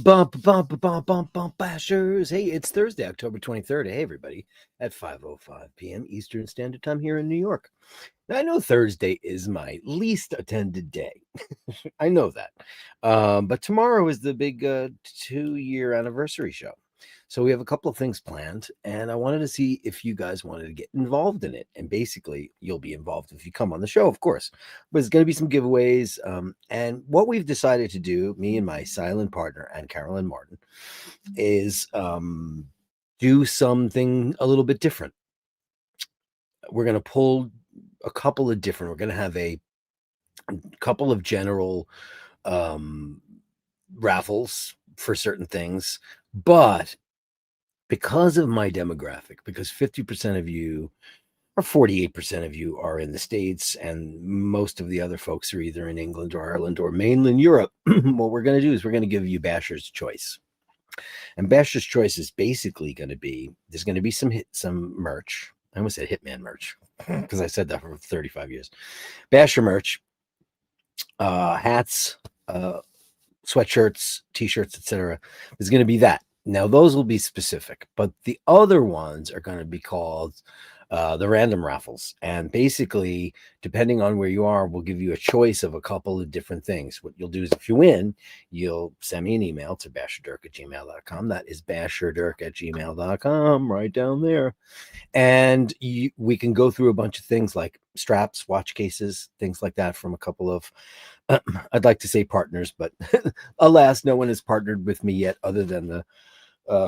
Bump, bashers. Hey, it's Thursday, October 23rd. Hey, everybody, at 5:05 p.m. Eastern Standard Time here in New York. Now, I know Thursday is my least attended day. I know that. But tomorrow is the big 2-year anniversary show. So we have a couple of things planned, and I wanted to see if you guys wanted to get involved in it. And basically, you'll be involved if you come on the show, of course. But it's going to be some giveaways. And what we've decided to do, me and my silent partner, and Carolyn Martin, is do something a little bit different. We're going to pull a couple of different, we're going to have a couple of general raffles for certain things, but because of my demographic, because 50% of you or 48% of you are in the States and most of the other folks are either in England or Ireland or mainland Europe, what we're going to do is we're going to give you Basher's Choice. And Basher's Choice is basically going to be, there's going to be some merch. I almost said Hitman merch because I said that for 35 years. Basher merch, hats, sweatshirts, t-shirts, etc. There's going to be that. Now, those will be specific, but the other ones are going to be called the random raffles. And basically, depending on where you are, we'll give you a choice of a couple of different things. What you'll do is if you win, you'll send me an email to basherdirk@gmail.com. That is basherdirk@gmail.com, right down there. And we can go through a bunch of things like straps, watch cases, things like that from a couple of, I'd like to say partners, but alas, no one has partnered with me yet other than the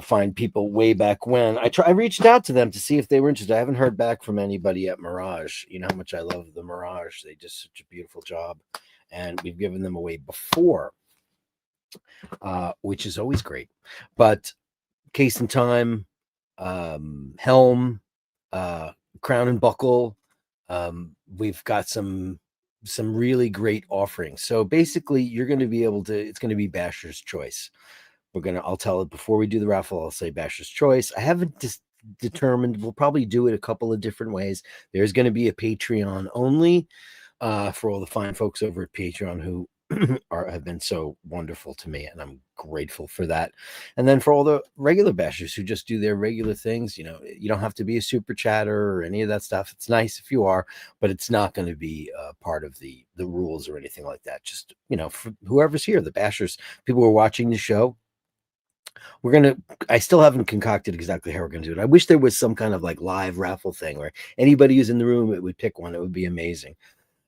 fine people way back when. I reached out to them to see if they were interested. I haven't heard back from anybody at Mirage. You know how much I love the Mirage. They did such a beautiful job, and we've given them away before, which is always great. But Case and Time, Helm, Crown and Buckle, we've got some really great offerings. So basically, you're going to be able to, it's going to be Basher's Choice. I'll tell it before we do the raffle. I'll say Basher's Choice. I haven't determined. We'll probably do it a couple of different ways. There's going to be a Patreon only for all the fine folks over at Patreon who have been so wonderful to me, and I'm grateful for that. And then for all the regular bashers who just do their regular things, you know, you don't have to be a super chatter or any of that stuff. It's nice if you are, but it's not going to be part of the rules or anything like that. Just, you know, for whoever's here, the bashers, people who are watching the show, I still haven't concocted exactly how we're going to do it. I wish there was some kind of like live raffle thing where anybody who's in the room, it would pick one. It would be amazing.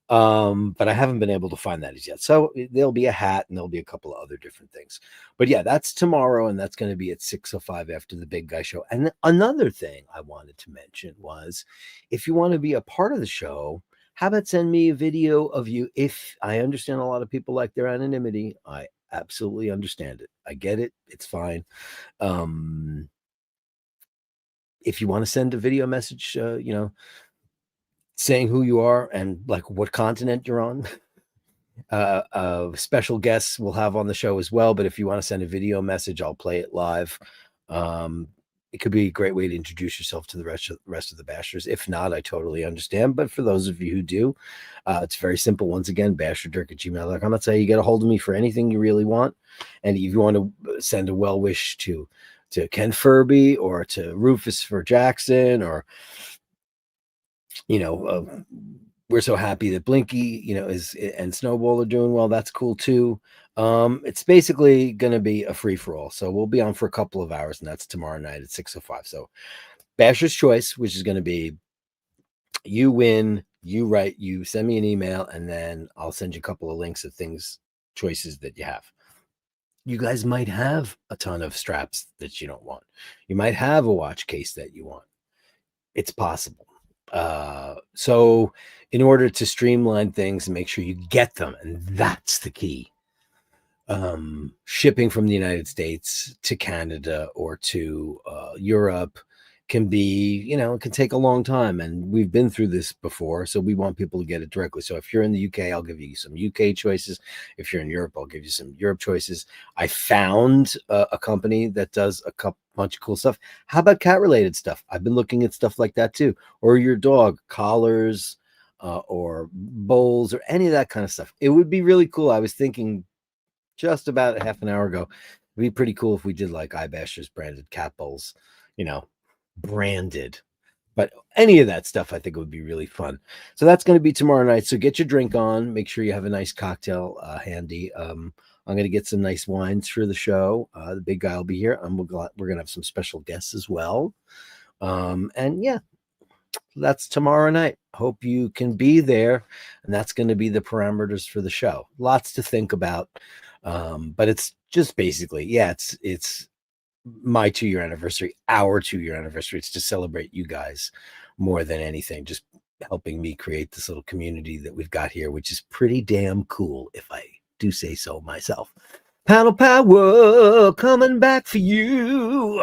But I haven't been able to find that as yet. So there'll be a hat and there'll be a couple of other different things. But yeah, that's tomorrow, and that's going to be at 6:05 after the big guy show. And another thing I wanted to mention was, if you want to be a part of the show, how about send me a video of you? If I understand a lot of people like their anonymity, I absolutely understand it. I get it. It's fine. If you want to send a video message, you know, saying who you are and like what continent you're on, special guests we'll have on the show as well. But if you want to send a video message, I'll play it live. It could be a great way to introduce yourself to the rest of the bashers. If not, I totally understand. But for those of you who do, it's very simple. Once again, basherdirk@gmail.com. That's how you get a hold of me for anything you really want. And if you want to send a well wish to Ken Furby or to Rufus for Jackson, or, you know, we're so happy that Blinky, you know, and Snowball are doing well. That's cool too. It's basically going to be a free for all. So we'll be on for a couple of hours, and that's tomorrow night at 6:05. So Basher's Choice, which is going to be, you win, you send me an email, and then I'll send you a couple of links of choices that you have. You guys might have a ton of straps that you don't want. You might have a watch case that you want. It's possible. So in order to streamline things and make sure you get them, and that's the key, shipping from the United States to Canada or to Europe can be, it can take a long time. And we've been through this before. So we want people to get it directly. So if you're in the UK, I'll give you some UK choices. If you're in Europe, I'll give you some Europe choices. I found a company that does bunch of cool stuff. How about cat related stuff? I've been looking at stuff like that too. Or your dog, collars, or bowls, or any of that kind of stuff. It would be really cool. I was thinking just about half an hour ago, it'd be pretty cool if we did like iBashers branded cat bowls, branded. But any of that stuff, I think would be really fun. So that's going to be tomorrow night. So get your drink on. Make sure you have a nice cocktail handy. I'm going to get some nice wines for the show. The big guy will be here. We're going to have some special guests as well. And yeah, that's tomorrow night. Hope you can be there. And that's going to be the parameters for the show. Lots to think about. But it's just basically, it's my 2-year anniversary, our 2-year anniversary. It's to celebrate you guys more than anything, just helping me create this little community that we've got here, which is pretty damn cool, if I do say so myself. Panel power coming back for you.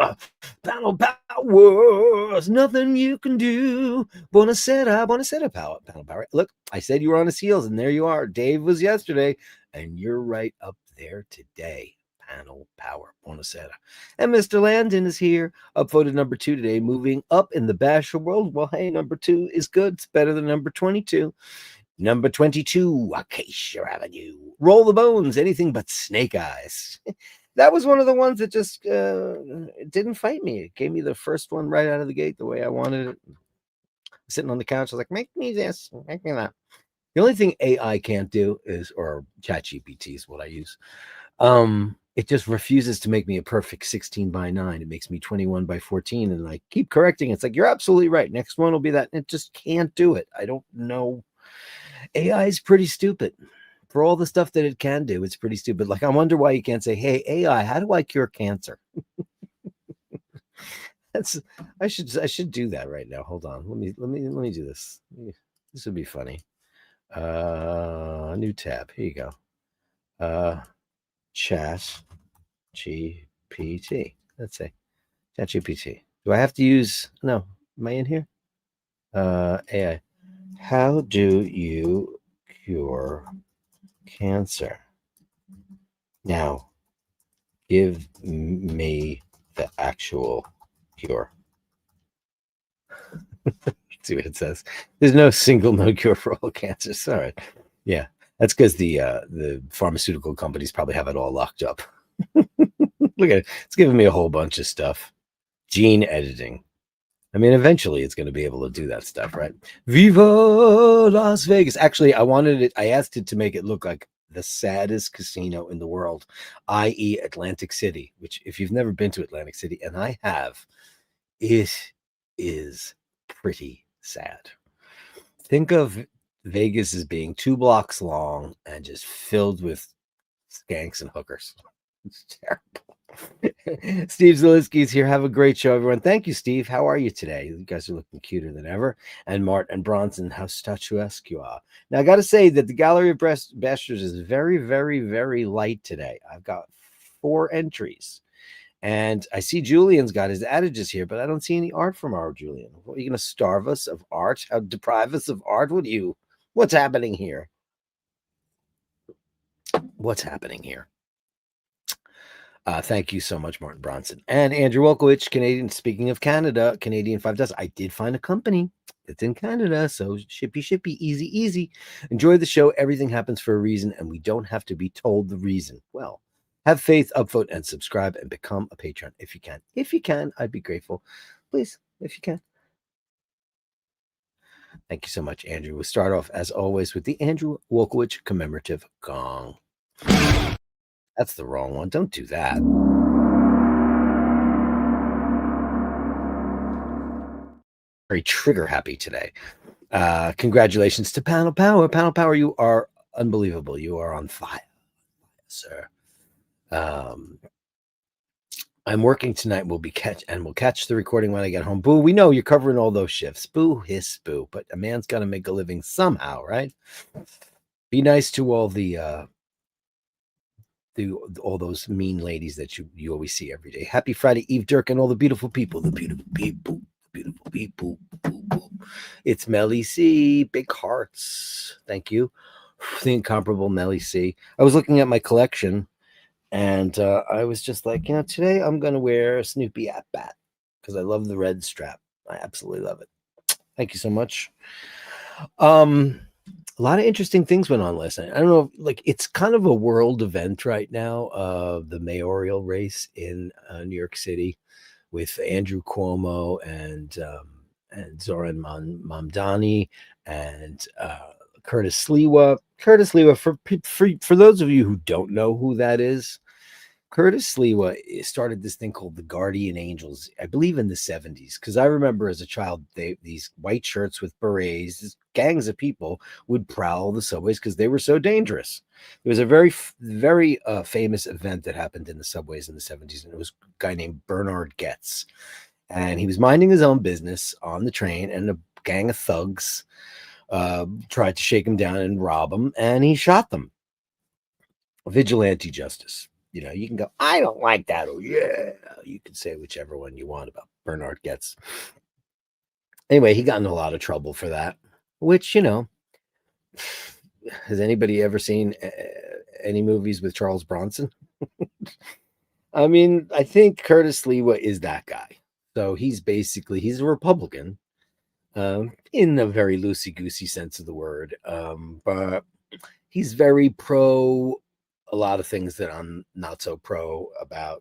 Panel power, there's nothing you can do. Buonasera, power. Panel power. Look, I said you were on his heels, and there you are. Dave was yesterday, and you're right up there today. Panel power. Buonasera. And Mr. Landon is here, upvoted number 2 today, moving up in the Basher world. Well, hey, number 2 is good. It's better than number 22. Number 22, Acacia Avenue. Roll the bones, anything but snake eyes. That was one of the ones that just didn't fight me. It gave me the first one right out of the gate the way I wanted it. Sitting on the couch, I was like, make me this, make me that. The only thing AI can't do is, or ChatGPT is what I use. It just refuses to make me a perfect 16:9. It makes me 21:14, and I keep correcting. It's like, you're absolutely right. Next one will be that. And it just can't do it. I don't know. AI is pretty stupid. For all the stuff that it can do, it's pretty stupid. Like, I wonder why you can't say, hey, AI, how do I cure cancer? I should do that right now. Hold on. Let me do this. This would be funny. New tab. Here you go. Chat GPT. Let's say Chat GPT. Do I have to use, no, am I in here? AI. How do you cure cancer? Now, give me the actual cure. See what it says. There's no single no cure for all cancers. All right. Yeah. That's because the pharmaceutical companies probably have it all locked up. Look at it. It's giving me a whole bunch of stuff. Gene editing. I mean, eventually it's going to be able to do that stuff, right? Viva Las Vegas. Actually, I asked it to make it look like the saddest casino in the world, i.e. Atlantic City, which, if you've never been to Atlantic City, and I have, it is pretty sad. Think of Vegas as being 2 blocks long and just filled with skanks and hookers. It's terrible. Steve Zaleski's here. Have a great show, everyone. Thank you, Steve. How are you today? You guys are looking cuter than ever. And Mart and Bronson, how statuesque you are. Now, I got to say that the Gallery of Bashtards is very, very, very light today. I've got 4 entries. And I see Julian's got his adages here, but I don't see any art from our Julian. What, are you going to starve us of art? How deprive us of art? What's happening here? What's happening here? Thank you so much, Martin Bronson. And Andrew Wolkowicz, Canadian. Speaking of Canada, Canadian 5 Does. I did find a company that's in Canada, so shippy, easy. Enjoy the show. Everything happens for a reason, and we don't have to be told the reason. Well, have faith, upvote, and subscribe, and become a patron if you can. If you can, I'd be grateful. Please, if you can. Thank you so much, Andrew. We'll start off, as always, with the Andrew Wolkowicz commemorative gong. That's the wrong one. Don't do that. Very trigger happy today. Congratulations to Panel Power. Panel Power, you are unbelievable. You are on fire, sir. I'm working tonight. We'll catch the recording when I get home. Boo, we know you're covering all those shifts. Boo, hiss, boo. But a man's got to make a living somehow, right? Be nice to all all those mean ladies that you always see every day. Happy Friday Eve, Dirk, and all the beautiful people. The beautiful people. Beautiful people. It's Melly C. Big hearts. Thank you. The incomparable Melly C. I was looking at my collection. And I was just like, today I'm going to wear a Snoopy at bat because I love the red strap. I absolutely love it. Thank you so much. A lot of interesting things went on last night. I don't know, like it's kind of a world event right now. The mayoral race in New York City with Andrew Cuomo and Zoran Mamdani and Curtis Sliwa. Curtis Sliwa, for those of you who don't know who that is, Curtis Sliwa started this thing called the Guardian Angels, I believe in the 70s. Because I remember as a child, these white shirts with berets, gangs of people would prowl the subways because they were so dangerous. There was a very famous event that happened in the subways in the 70s, and it was a guy named Bernard Goetz. And he was minding his own business on the train, and a gang of thugs tried to shake him down and rob him, and he shot them. Vigilante justice. You can go, I don't like that. Oh, yeah. You can say whichever one you want about Bernard Goetz. Anyway, he got in a lot of trouble for that, which, has anybody ever seen any movies with Charles Bronson? I mean, I think Curtis Sliwa is that guy. So he's a Republican in a very loosey-goosey sense of the word. But he's very pro a lot of things that I'm not so pro about.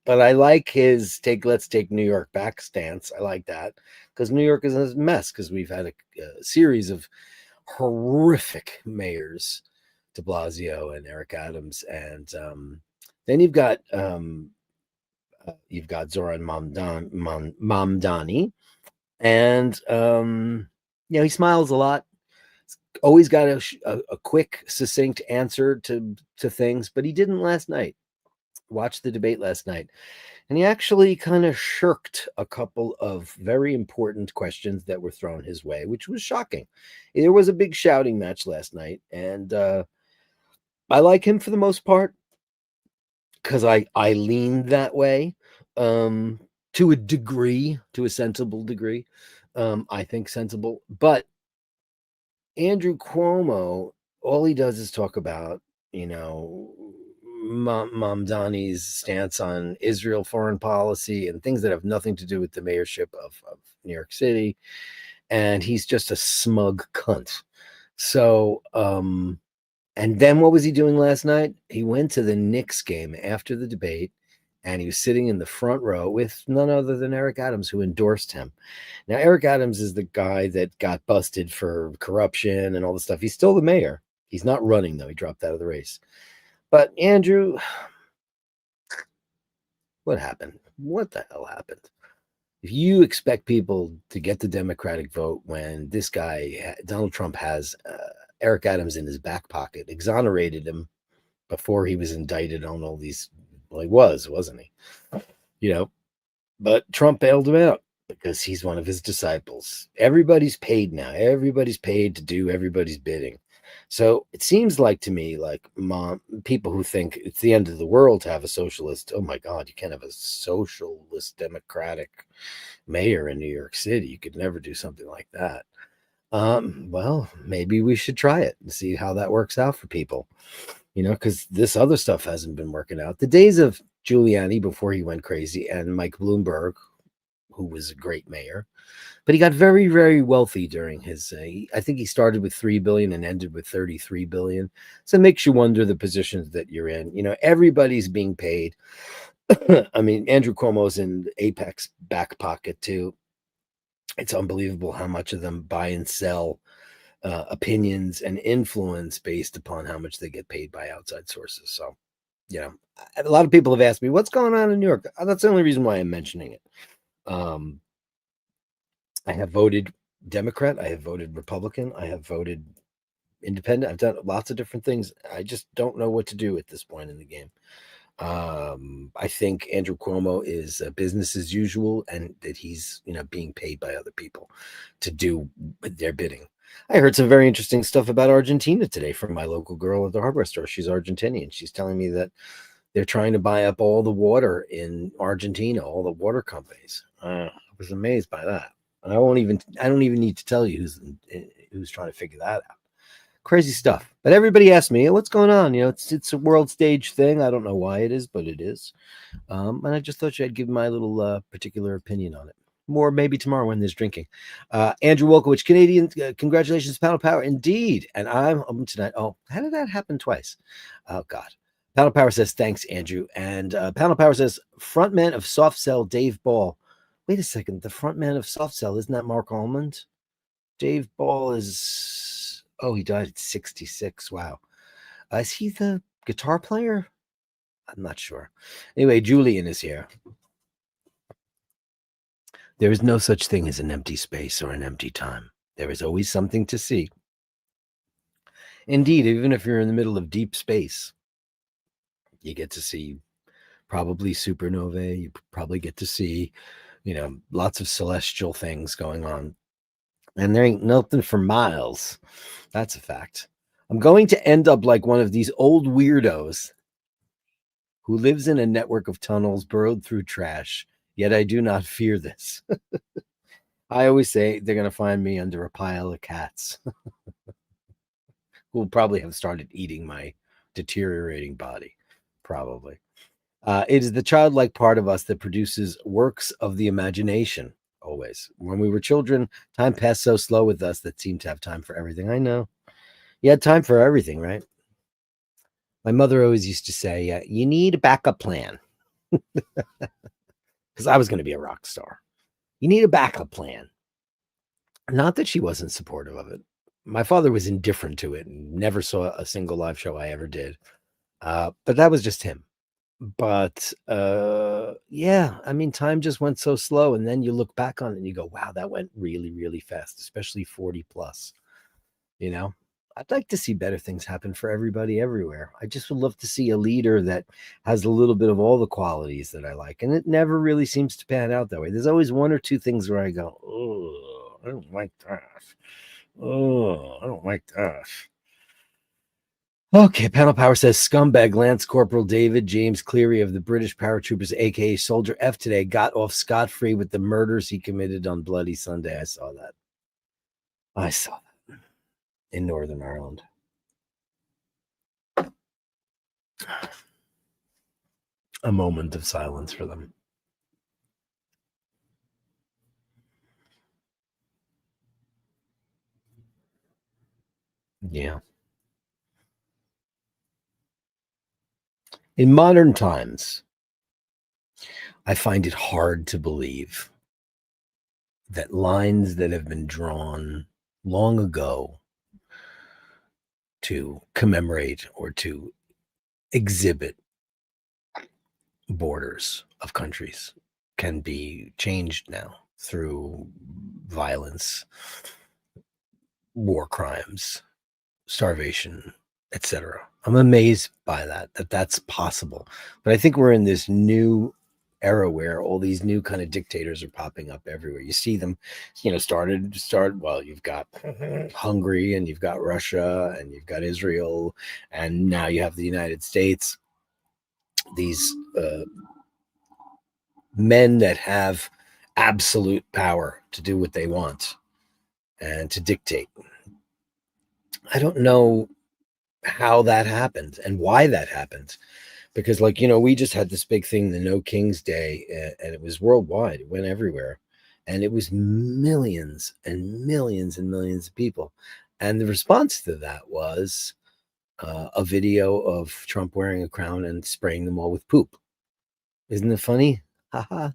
But I like his let's take New York back stance. I like that because New York is a mess because we've had a series of horrific mayors, de Blasio and Eric Adams, and then you've got Zoran Mamdani, and he smiles a lot. Always got a quick, succinct answer to things, but he didn't last night. Watched the debate last night, and he actually kind of shirked a couple of very important questions that were thrown his way, which was shocking. There was a big shouting match last night, and I like him for the most part because I leaned that way to a degree, to a sensible degree. I think sensible, but Andrew Cuomo, all he does is talk about, Mamdani's stance on Israel foreign policy and things that have nothing to do with the mayorship of New York City. And he's just a smug cunt. So, and then what was he doing last night? He went to the Knicks game after the debate, and he was sitting in the front row with none other than Eric Adams, who endorsed him. Now, Eric Adams is the guy that got busted for corruption and all the stuff. He's still the mayor. He's not running, though. He dropped out of the race. But Andrew, what happened? What the hell happened? If you expect people to get the Democratic vote when this guy, Donald Trump, has Eric Adams in his back pocket, exonerated him before he was indicted on all these, well, he wasn't he? But Trump bailed him out because he's one of his disciples. Everybody's paid now. Everybody's paid to do everybody's bidding. So it seems like to me, like people who think it's the end of the world to have a socialist. Oh my God, you can't have a socialist democratic mayor in New York City. You could never do something like that. Well, maybe we should try it and see how that works out for people. Because this other stuff hasn't been working out. The days of Giuliani before he went crazy and Mike Bloomberg, who was a great mayor, but he got very, very wealthy during his, I think he started with 3 billion and ended with 33 billion. So it makes you wonder the positions that you're in. Everybody's being paid. I mean, Andrew Cuomo's in Apex back pocket too. It's unbelievable how much of them buy and sell opinions and influence based upon how much they get paid by outside sources. So, a lot of people have asked me, what's going on in New York? That's the only reason why I'm mentioning it. I have voted Democrat. I have voted Republican. I have voted independent. I've done lots of different things. I just don't know what to do at this point in the game. I think Andrew Cuomo is business as usual, and that he's being paid by other people to do their bidding. I heard some very interesting stuff about Argentina today from my local girl at the hardware store. She's Argentinian. She's telling me that they're trying to buy up all the water in Argentina, all the water companies. I was amazed by that. I don't even need to tell you who's trying to figure that out. Crazy stuff. But everybody asks me, what's going on? It's a world stage thing. I don't know why it is, but it is. And I just thought I'd give my little particular opinion on it. More maybe tomorrow when there's drinking. Andrew Wolkowicz, Canadian, congratulations, Panel Power. Indeed. And I'm home tonight. Oh, how did that happen twice? Oh, God. Panel Power says, thanks, Andrew. And Panel Power says, frontman of Soft Cell, Dave Ball. Wait a second. The frontman of Soft Cell, isn't that Mark Almond? Dave Ball is... Oh, he died at 66. Wow. Is he the guitar player? I'm not sure. Anyway, Julian is here. There is no such thing as an empty space or an empty time. There is always something to see. Indeed, even if you're in the middle of deep space, you get to see probably supernovae. You probably get to see, lots of celestial things going on. And there ain't nothing for miles. That's a fact. I'm going to end up like one of these old weirdos who lives in a network of tunnels burrowed through trash, yet I do not fear this. I always say they're going to find me under a pile of cats who will probably have started eating my deteriorating body, probably. It is the childlike part of us that produces works of the imagination, always. When we were children, time passed so slow with us that seemed to have time for everything. I know. You had time for everything, right? My mother always used to say, you need a backup plan. Because I was going to be a rock star. You need a backup plan. Not that she wasn't supportive of it. My father was indifferent to it and never saw a single live show I ever did. But that was just him. But yeah, I mean, time just went so slow. And then you look back on it and you go, wow, that went really, really fast, especially 40 plus. I'd like to see better things happen for everybody everywhere. I just would love to see a leader that has a little bit of all the qualities that I like. And it never really seems to pan out that way. There's always one or two things where I go, oh, I don't like that. Oh, I don't like that. Okay, Panel Power says scumbag Lance Corporal David James Cleary of the British Paratroopers, aka Soldier F, today got off scot-free with the murders he committed on Bloody Sunday. I saw that. In Northern Ireland. A moment of silence for them. Yeah. In modern times, I find it hard to believe that lines that have been drawn long ago to commemorate or to exhibit borders of countries can be changed now through violence, war crimes, starvation, etc. I'm amazed by that's possible. But I think we're in this new era where all these new kind of dictators are popping up everywhere. You see them, well, you've got Hungary and you've got Russia and you've got Israel and now you have the United States. These men that have absolute power to do what they want and to dictate. I don't know how that happened and why that happened. Because, we just had this big thing, the No Kings Day, and it was worldwide. It went everywhere. And it was millions and millions and millions of people. And the response to that was a video of Trump wearing a crown and spraying them all with poop. Isn't it funny? Haha.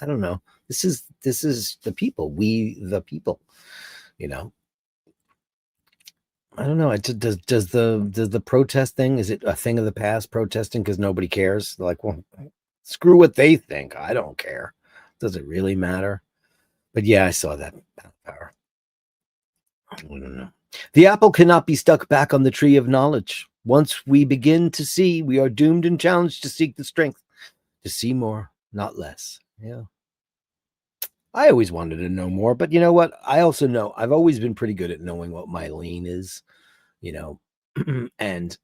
I don't know. This is the people. We, the people, I don't know. Does the protest thing, is it a thing of the past, protesting because nobody cares? They're like, well, screw what they think. I don't care. Does it really matter? But yeah, I saw that power. I don't know. The apple cannot be stuck back on the tree of knowledge. Once we begin to see, we are doomed and challenged to seek the strength to see more, not less. Yeah. I always wanted to know more, but you know what? I also know I've always been pretty good at knowing what my lane is, you know, and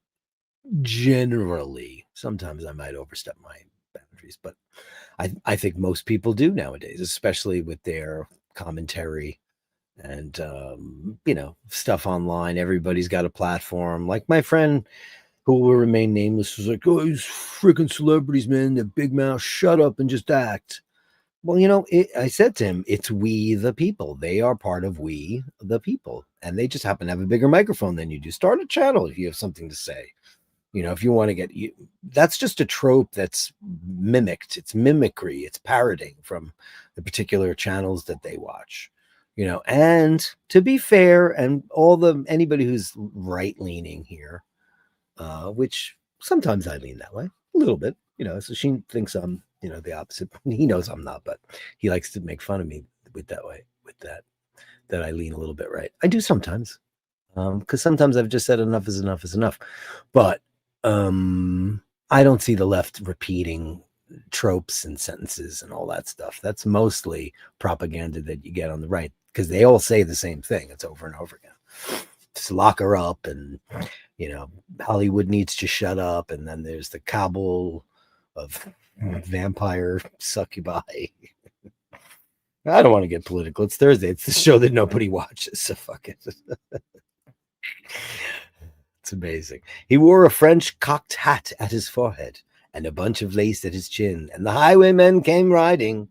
generally, sometimes I might overstep my boundaries, but I think most people do nowadays, especially with their commentary and stuff online. Everybody's got a platform. Like my friend who will remain nameless was like, "Oh, these freaking celebrities, man, they're big mouth. Shut up and just act." Well, I said to him, it's we the people. They are part of we the people, and they just happen to have a bigger microphone than you do. Start a channel if you have something to say. If you want to get you, that's just a trope that's mimicked. It's mimicry. It's parroting from the particular channels that they watch. And to be fair, and anybody who's right leaning here, which sometimes I lean that way a little bit. So she thinks I'm, the opposite. He knows I'm not, but he likes to make fun of me with that I lean a little bit right. I do sometimes, because sometimes I've just said enough is enough is enough. But I don't see the left repeating tropes and sentences and all that stuff. That's mostly propaganda that you get on the right, because they all say the same thing. It's over and over again. Just lock her up, and Hollywood needs to shut up. And then there's the cabal of vampire succubi. I don't want to get political. It's Thursday. It's the show that nobody watches. So fuck it. It's amazing. He wore a French cocked hat at his forehead and a bunch of lace at his chin, and the highwaymen came riding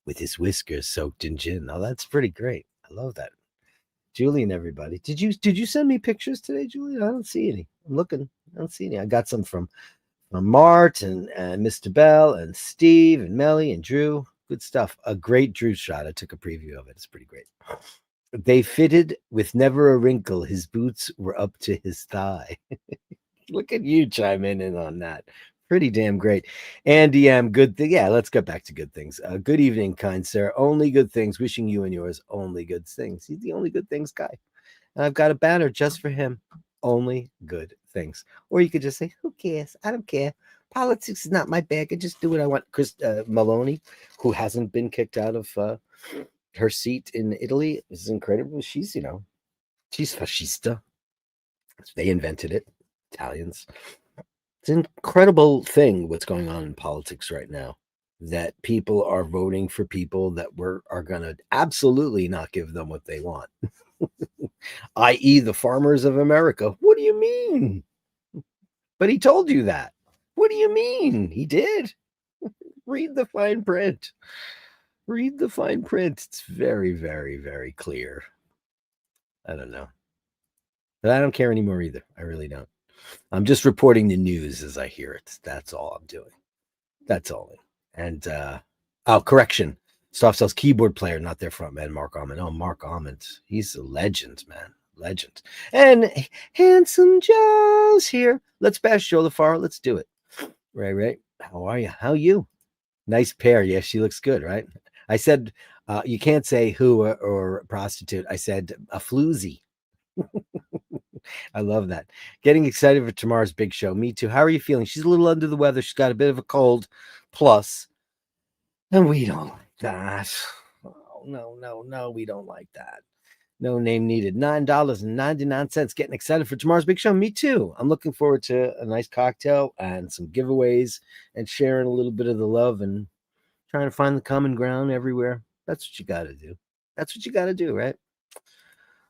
with his whiskers soaked in gin. Now that's pretty great. I love that. Julian, everybody. Did you send me pictures today, Julian? I don't see any. I'm looking. I don't see any. I got some from Mart and Mr. Bell and Steve and Melly and Drew. Good stuff. A great Drew shot. I took a preview of it. It's pretty great. They fitted with never a wrinkle. His boots were up to his thigh. Look at you chime in on that. Pretty damn great. Andy M. Good thing. Yeah, let's get back to good things. Good evening, kind sir. Only good things. Wishing you and yours only good things. He's the only good things guy. And I've got a banner just for him. Only good things. Or you could just say, who cares? I don't care. Politics is not my bag. I just do what I want. Chris Maloney, who hasn't been kicked out of her seat in Italy, is incredible. She's, she's fascista. They invented it, Italians. It's an incredible thing what's going on in politics right now, that people are voting for people that are going to absolutely not give them what they want, i.e. the farmers of America. What do you mean? But he told you that. What do you mean? He did. Read the fine print. Read the fine print. It's very, very, very clear. I don't know. But I don't care anymore either. I really don't. I'm just reporting the news as I hear it. That's all I'm doing. That's all. And correction. Soft Cell's keyboard player, not their front man, Mark Almond. Oh, Mark Almond. He's a legend, man. Legend. And Handsome Joe's here. Let's bash Joe LaFaro. Let's do it. Right. How are you? How are you? Nice pair. Yeah, she looks good, right? I said, you can't say who or prostitute. I said a floozy. I love that. Getting excited for tomorrow's big show. Me too. How are you feeling? She's a little under the weather. She's got a bit of a cold. Plus, and we don't like that. Oh, no. We don't like that. No name needed. $9.99. Getting excited for tomorrow's big show. Me too. I'm looking forward to a nice cocktail and some giveaways and sharing a little bit of the love and trying to find the common ground everywhere. That's what you got to do. That's what you got to do, right?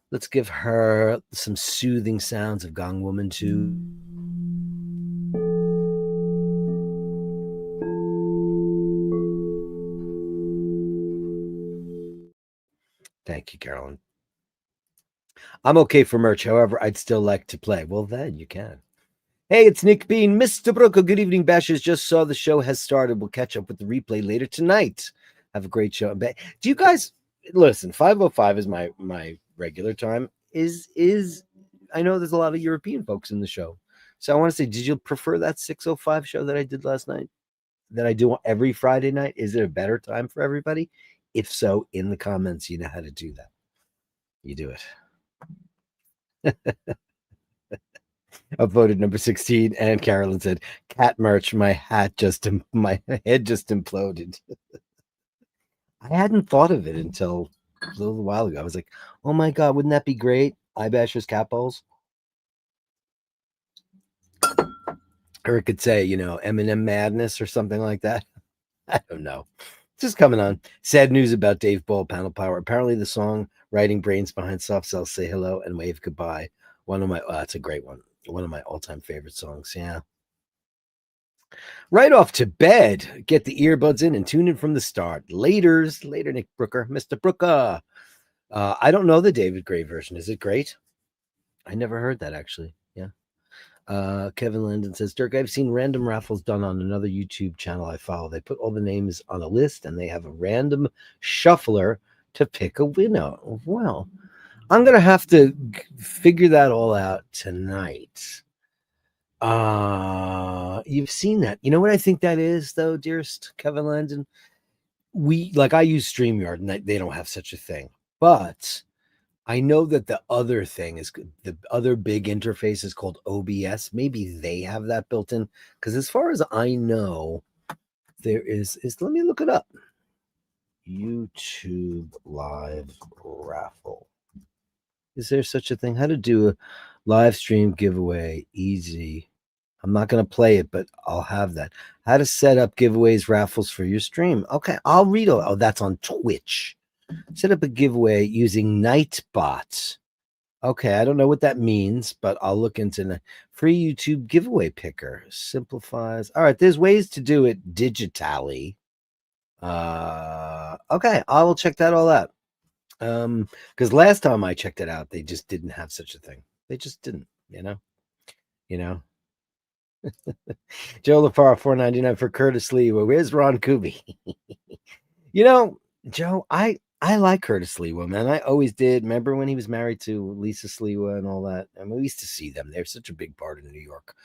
Let's give her some soothing sounds of Gong Woman 2. Thank you, Carolyn. I'm okay for merch. However, I'd still like to play. Well, then you can. Hey, it's Nick Bean. Mr. Brooke, good evening, Bashers. Just saw the show has started. We'll catch up with the replay later tonight. Have a great show. Do you guys listen? 5:05 is my regular time. Is I know there's a lot of European folks in the show. So I want to say, did you prefer that 6:05 show that I did last night? That I do every Friday night? Is it a better time for everybody? If so, in the comments, you know how to do that. You do it. upvoted number 16. And Carolyn said, cat merch, my head just imploded. I hadn't thought of it until a little while ago. I was like, oh my God, wouldn't that be great? iBashers cat balls. Or it could say, Eminem madness or something like that. I don't know. Just coming on. Sad news about Dave Ball, Panel Power. Apparently, the song "Writing Brains Behind Soft Cell," "Say Hello" and "Wave Goodbye." One of my, that's a great one. One of my all-time favorite songs. Yeah. Right off to bed. Get the earbuds in and tune in from the start. Later, Nick Brooker, Mr. Brooker. I don't know the David Gray version. Is it great? I never heard that actually. Yeah. Kevin Landon says, Dirk, I've seen random raffles done on another YouTube channel I follow. They put all the names on a list and they have a random shuffler to pick a winner. Well, I'm going to have to figure that all out tonight. You've seen that. You know what I think that is, though, dearest Kevin Landon? I use StreamYard and they don't have such a thing. But I know that the other thing is the other big interface is called OBS. Maybe they have that built in because as far as I know, there is let me look it up. YouTube live raffle. Is there such a thing? How to do a live stream giveaway? Easy. I'm not going to play it, but I'll have that. How to set up giveaways, raffles for your stream. Okay, I'll read it. Oh, that's on Twitch. Set up a giveaway using Nightbot. Okay, I don't know what that means, but I'll look into the free YouTube giveaway picker. Simplifies. All right, there's ways to do it digitally. Okay, I will check that all out. Because last time I checked it out, they just didn't have such a thing. They just didn't, you know. Joe LaFar, $4.99 for Curtis Lee. Well, where's Ron Kuby? Joe, I like Curtis Lewa, man. I always did. Remember when he was married to Lisa Sliwa and all that? I mean, we used to see them. They're such a big part of New York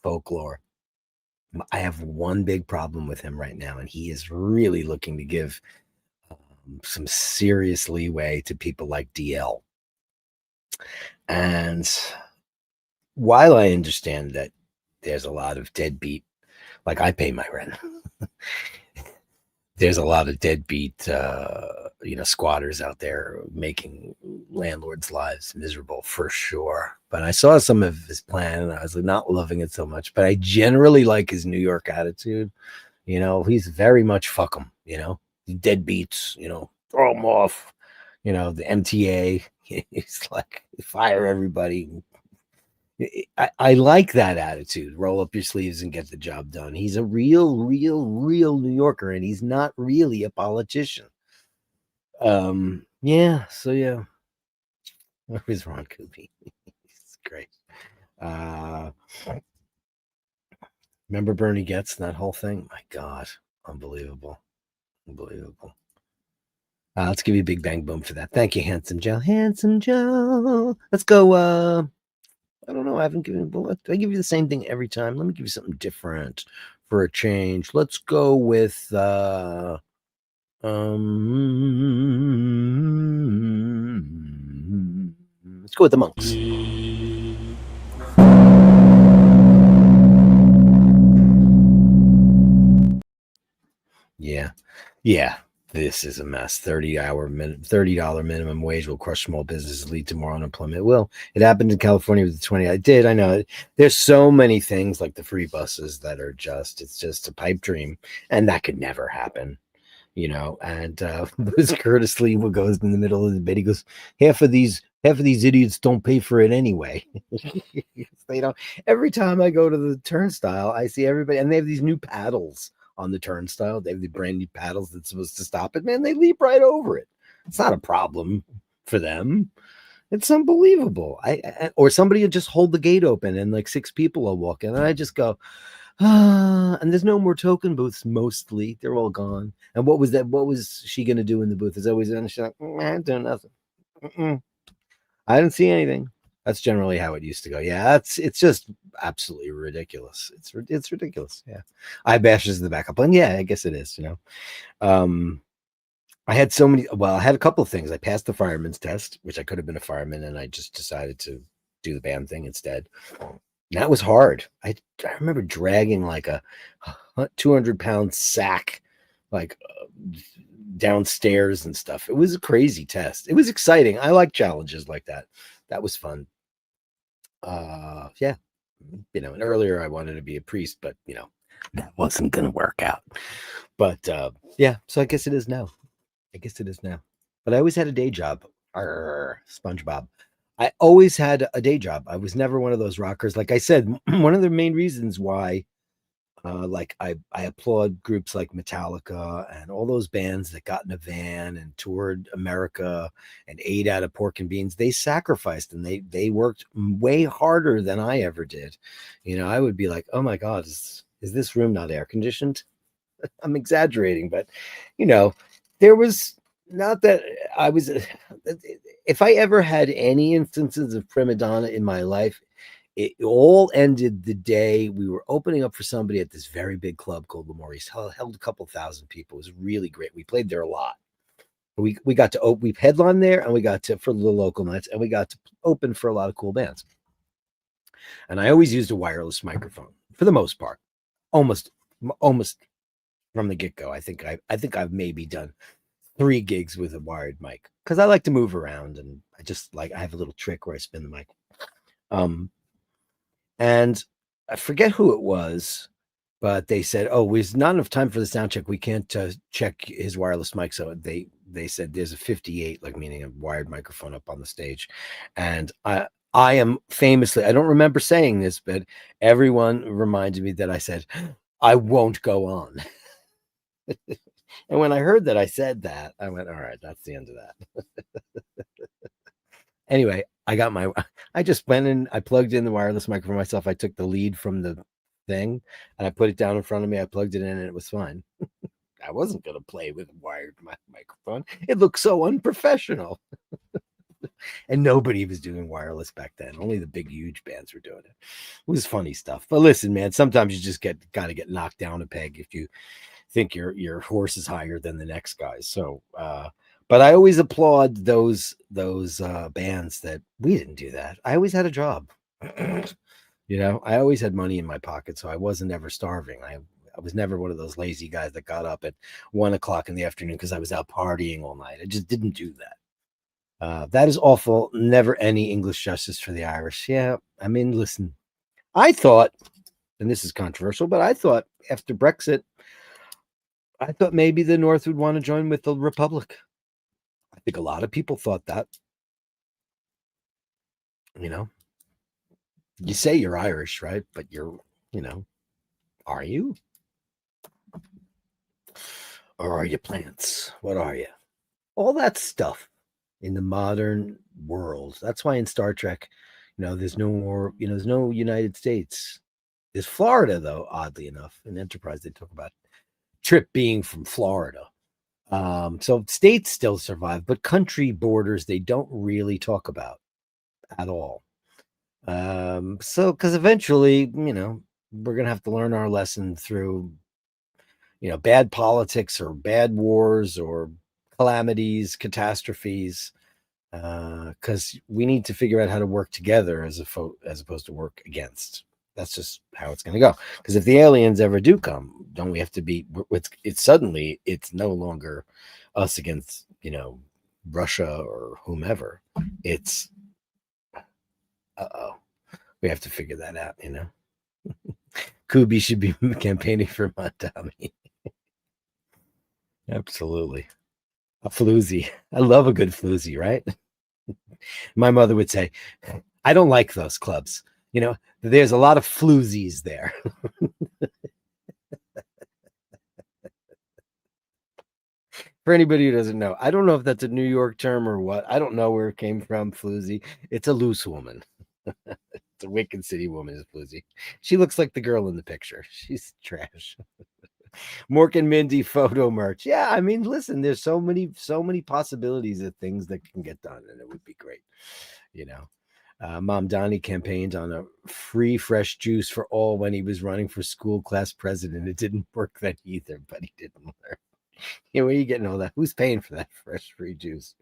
folklore. I have one big problem with him right now, and he is really looking to give some serious leeway to people like DL. And while I understand that there's a lot of deadbeat, like I pay my rent. There's a lot of deadbeat, squatters out there making landlords' lives miserable for sure. But I saw some of his plan and I was not loving it so much. But I generally like his New York attitude. He's very much fuck him, deadbeats, throw him off, the MTA. He's like, fire everybody. I like that attitude. Roll up your sleeves and get the job done. He's a real New Yorker, and he's not really a politician. Yeah. So yeah, where's Ron Kuby? He's great. Remember Bernie Getz and that whole thing? My God, unbelievable. Let's give you a big bang boom for that. Thank you, Handsome Joe. Handsome Joe. Let's go. I don't know. I haven't given. I give you the same thing every time. Let me give you something different for a change. Let's go with. Let's go with the Monks. Yeah. This is a mess. $30 minimum wage will crush small businesses, lead to more unemployment. Well, it happened in California with the 20. I know. There's so many things like the free buses that are it's just a pipe dream, and that could never happen, And this Curtis Lee goes in the middle of the debate. He goes, half of these idiots don't pay for it anyway. They don't. Every time I go to the turnstile, I see everybody, and they have these new paddles on the turnstile. They have the brand new paddles that's supposed to stop it. Man, they leap right over it. It's not a problem for them. It's unbelievable. Or somebody will just hold the gate open and like 6 people will walk in, and I just go, and there's no more token booths. Mostly, they're all gone. And what was that? What was she gonna do in the booth? Is always she's like, I'm doing nothing. I didn't see anything. That's generally how it used to go. Yeah, it's just absolutely ridiculous. It's ridiculous. Yeah, iBashers is the backup plan. Yeah, I guess it is. I had so many. Well, I had a couple of things. I passed the fireman's test, which I could have been a fireman, and I just decided to do the band thing instead. That was hard. I remember dragging like a 200-pound sack, like downstairs and stuff. It was a crazy test. It was exciting. I like challenges like that. That was fun. Yeah, and earlier I wanted to be a priest, but that wasn't gonna work out. But yeah, so I guess it is now. I guess it is now. But I always had a day job. Arr, SpongeBob. I always had a day job. I was never one of those rockers. Like I said, one of the main reasons why like I applaud groups like Metallica and all those bands that got in a van and toured America and ate out of pork and beans. They sacrificed and they worked way harder than I ever did. I would be like, oh my God, is this room not air conditioned? I'm exaggerating, but you know, there was not that I was. If I ever had any instances of prima donna in my life, it all ended the day we were opening up for somebody at this very big club called Lamorie's. Held a couple thousand people. It was really great. We played there a lot. We got to we headlined there, and we got to for the local nights, and we got to open for a lot of cool bands. And I always used a wireless microphone for the most part, almost from the get go. I think I've maybe done 3 gigs with a wired mic because I like to move around, and I have a little trick where I spin the mic. And I forget who it was, but they said, "Oh, there's not enough time for the sound check. We can't check his wireless mic." So they said there's a 58, like meaning a wired microphone up on the stage, and I am famously, I don't remember saying this, but everyone reminded me that I said I won't go on. And when I heard that I said that, I went, all right, that's the end of that. Anyway, I just went in, I plugged in the wireless microphone myself. I took the lead from the thing and I put it down in front of me. I plugged it in and it was fine. I wasn't going to play with a wired microphone. It looked so unprofessional. And nobody was doing wireless back then. Only the big, huge bands were doing it. It was funny stuff. But listen, man, sometimes you just got to get knocked down a peg if you think your horse is higher than the next guy. So, but I always applaud those bands that we didn't do that. I always had a job. I always had money in my pocket, so I wasn't ever starving. I was never one of those lazy guys that got up at 1 o'clock in the afternoon because I was out partying all night. I just didn't do that. That is awful. Never any English justice for the Irish. Yeah, I mean, listen, I thought, and this is controversial, but I thought after Brexit, I thought maybe the North would want to join with the Republic. I think a lot of people thought that. You say you're Irish, right? But are you? Or are you plants? What are you? All that stuff in the modern world. That's why in Star Trek, there's no more, there's no United States. There's Florida, though, oddly enough. In Enterprise, they talk about Trip being from Florida. So states still survive, but country borders they don't really talk about at all. So because eventually, we're gonna have to learn our lesson through, bad politics or bad wars or calamities, catastrophes. Because we need to figure out how to work together as opposed to work against. That's just how it's going to go. Because if the aliens ever do come, don't we have to be? It's suddenly it's no longer us against Russia or whomever. It's we have to figure that out. Kubi should be campaigning for Matami. Absolutely, a floozy. I love a good floozy, right? My mother would say, I don't like those clubs. There's a lot of floozies there. For anybody who doesn't know, I don't know if that's a New York term or what. I don't know where it came from, floozy. It's a loose woman. It's a Wicked City woman is floozy. She looks like the girl in the picture. She's trash. Mork and Mindy photo merch. Yeah, I mean, listen, there's so many possibilities of things that can get done, and it would be great. Mom Donnie campaigned on a free fresh juice for all when he was running for school class president. It didn't work then either, but he didn't learn. Where are you getting all that? Who's paying for that fresh free juice?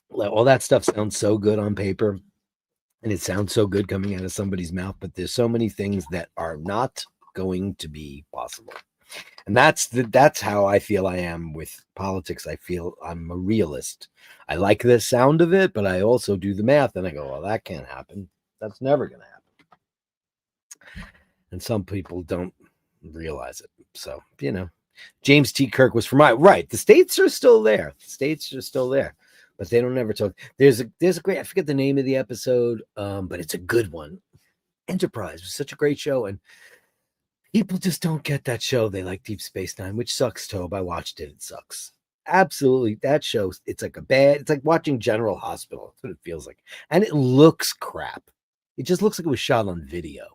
All that stuff sounds so good on paper. And it sounds so good coming out of somebody's mouth, but there's so many things that are not going to be possible. And that's how I feel I am with politics. I feel I'm a realist. I like the sound of it, but I also do the math and I go, well, that can't happen. That's never going to happen. And some people don't realize it. So, James T. Kirk was from right. The states are still there. The states are still there, but they don't ever talk. There's a great, I forget the name of the episode, but it's a good one. Enterprise was such a great show, and people just don't get that show. They like Deep Space Nine, which sucks, Tobe. I watched it. It sucks. Absolutely. That show, it's like watching General Hospital. That's what it feels like. And it looks crap. It just looks like it was shot on video.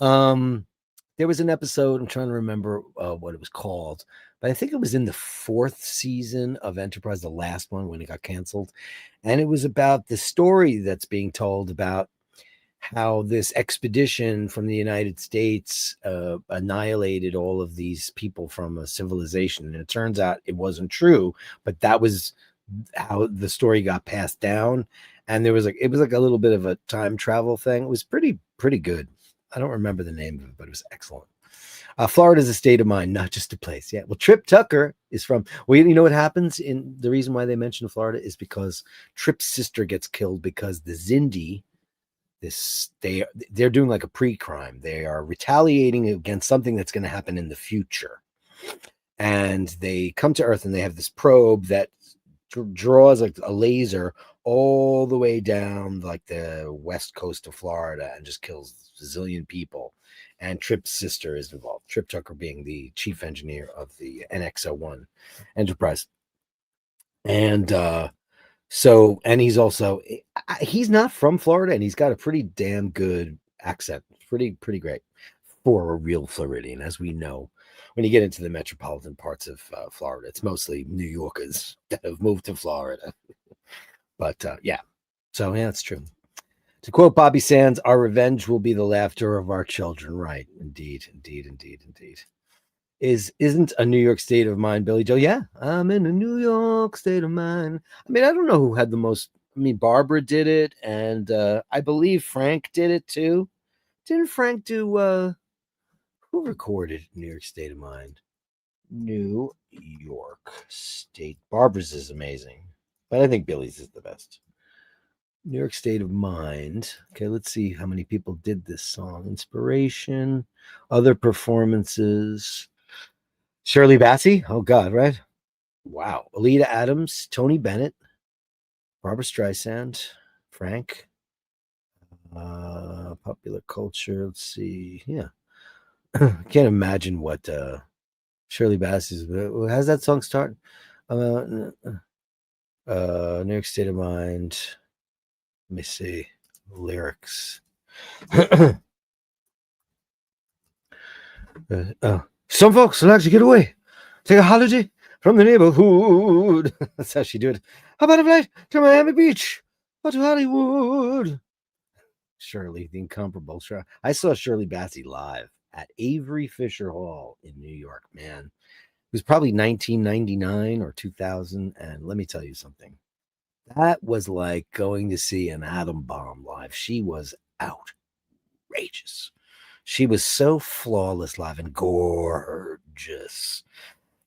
There was an episode, I'm trying to remember what it was called, but I think it was in the 4th season of Enterprise, the last one when it got canceled. And it was about the story that's being told about how this expedition from the United States annihilated all of these people from a civilization. And it turns out it wasn't true, but that was how the story got passed down. And it was like a little bit of a time travel thing. It was pretty good. I don't remember the name of it, but it was excellent. Florida is a state of mind, not just a place. Yeah. Well, Trip Tucker is from, you know what happens in the reason why they mention Florida is because Trip's sister gets killed because the Zindi, they're doing like a pre-crime. They are retaliating against something that's going to happen in the future. And they come to Earth and they have this probe that draws like a laser all the way down like the west coast of Florida and just kills a zillion people. And Trip's sister is involved. Trip Tucker being the chief engineer of the NX-01 Enterprise. And and he's not from Florida, and he's got a pretty damn good accent. Pretty great for a real Floridian, as we know. When you get into the metropolitan parts of Florida, it's mostly New Yorkers that have moved to Florida. But yeah, so yeah, it's true. To quote Bobby Sands, our revenge will be the laughter of our children. Right. Indeed. Isn't a New York state of mind, Billy Joe? Yeah, I'm in a New York state of mind. I mean, I don't know who had the most. I mean, Barbara did it, and I believe Frank did it too. Didn't Frank do who recorded New York State of Mind? New York State. Barbara's is amazing, but I think Billy's is the best. New York State of Mind. Okay, let's see how many people did this song. Inspiration, other performances. Shirley Bassey. Oh God, right? Wow. Alita Adams, Tony Bennett, Barbara Streisand, Frank. Popular culture. Let's see. Yeah. I can't imagine what Shirley Bassey's. How's that song start? New York State of Mind. Let me see lyrics. Some folks like to get away, take a holiday from the neighborhood. That's how she do it. How about a flight to Miami Beach or to Hollywood? Shirley, the incomparable. I saw Shirley Bassey live at Avery Fisher Hall in New York. Man, it was probably 1999 or 2000. And let me tell you something. That was like going to see an atom bomb live. She was outrageous. She was so flawless live and gorgeous.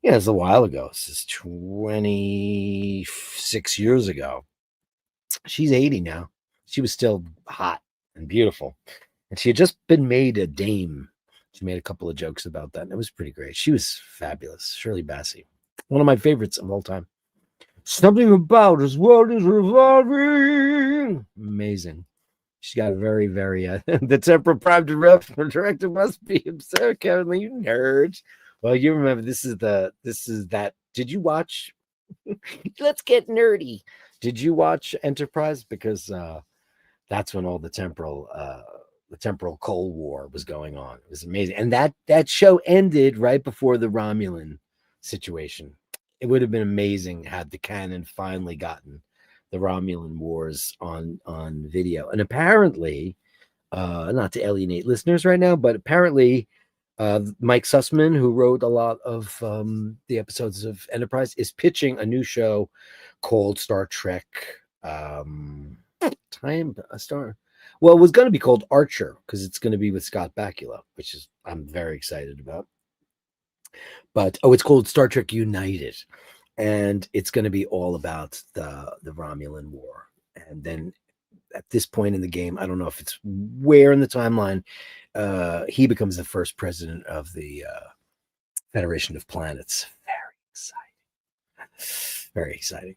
Yeah, it's a while ago. This is 26 years ago. She's 80 now. She was still hot and beautiful. And she had just been made a dame. She made a couple of jokes about that. And it was pretty great. She was fabulous. Shirley Bassey. One of my favorites of all time. Something about this world is revolving. Amazing. She's got a very, very the temper prime director must be absurd, Kevin. You nerds. Well, you remember this is that. Did you watch? Let's get nerdy. Did you watch Enterprise? Because that's when all the temporal Cold War was going on. It was amazing, and that show ended right before the Romulan situation. It would have been amazing had the canon finally gotten the Romulan Wars on video. And apparently, not to alienate listeners right now, but apparently Mike Sussman, who wrote a lot of the episodes of Enterprise, is pitching a new show called Star Trek Well, it was going to be called Archer because it's going to be with Scott Bakula, which is I'm very excited about. But it's called Star Trek United, and it's going to be all about the Romulan War. And then at this point in the game, I don't know if it's where in the timeline, he becomes the first president of the Federation of Planets. Very exciting. Very exciting.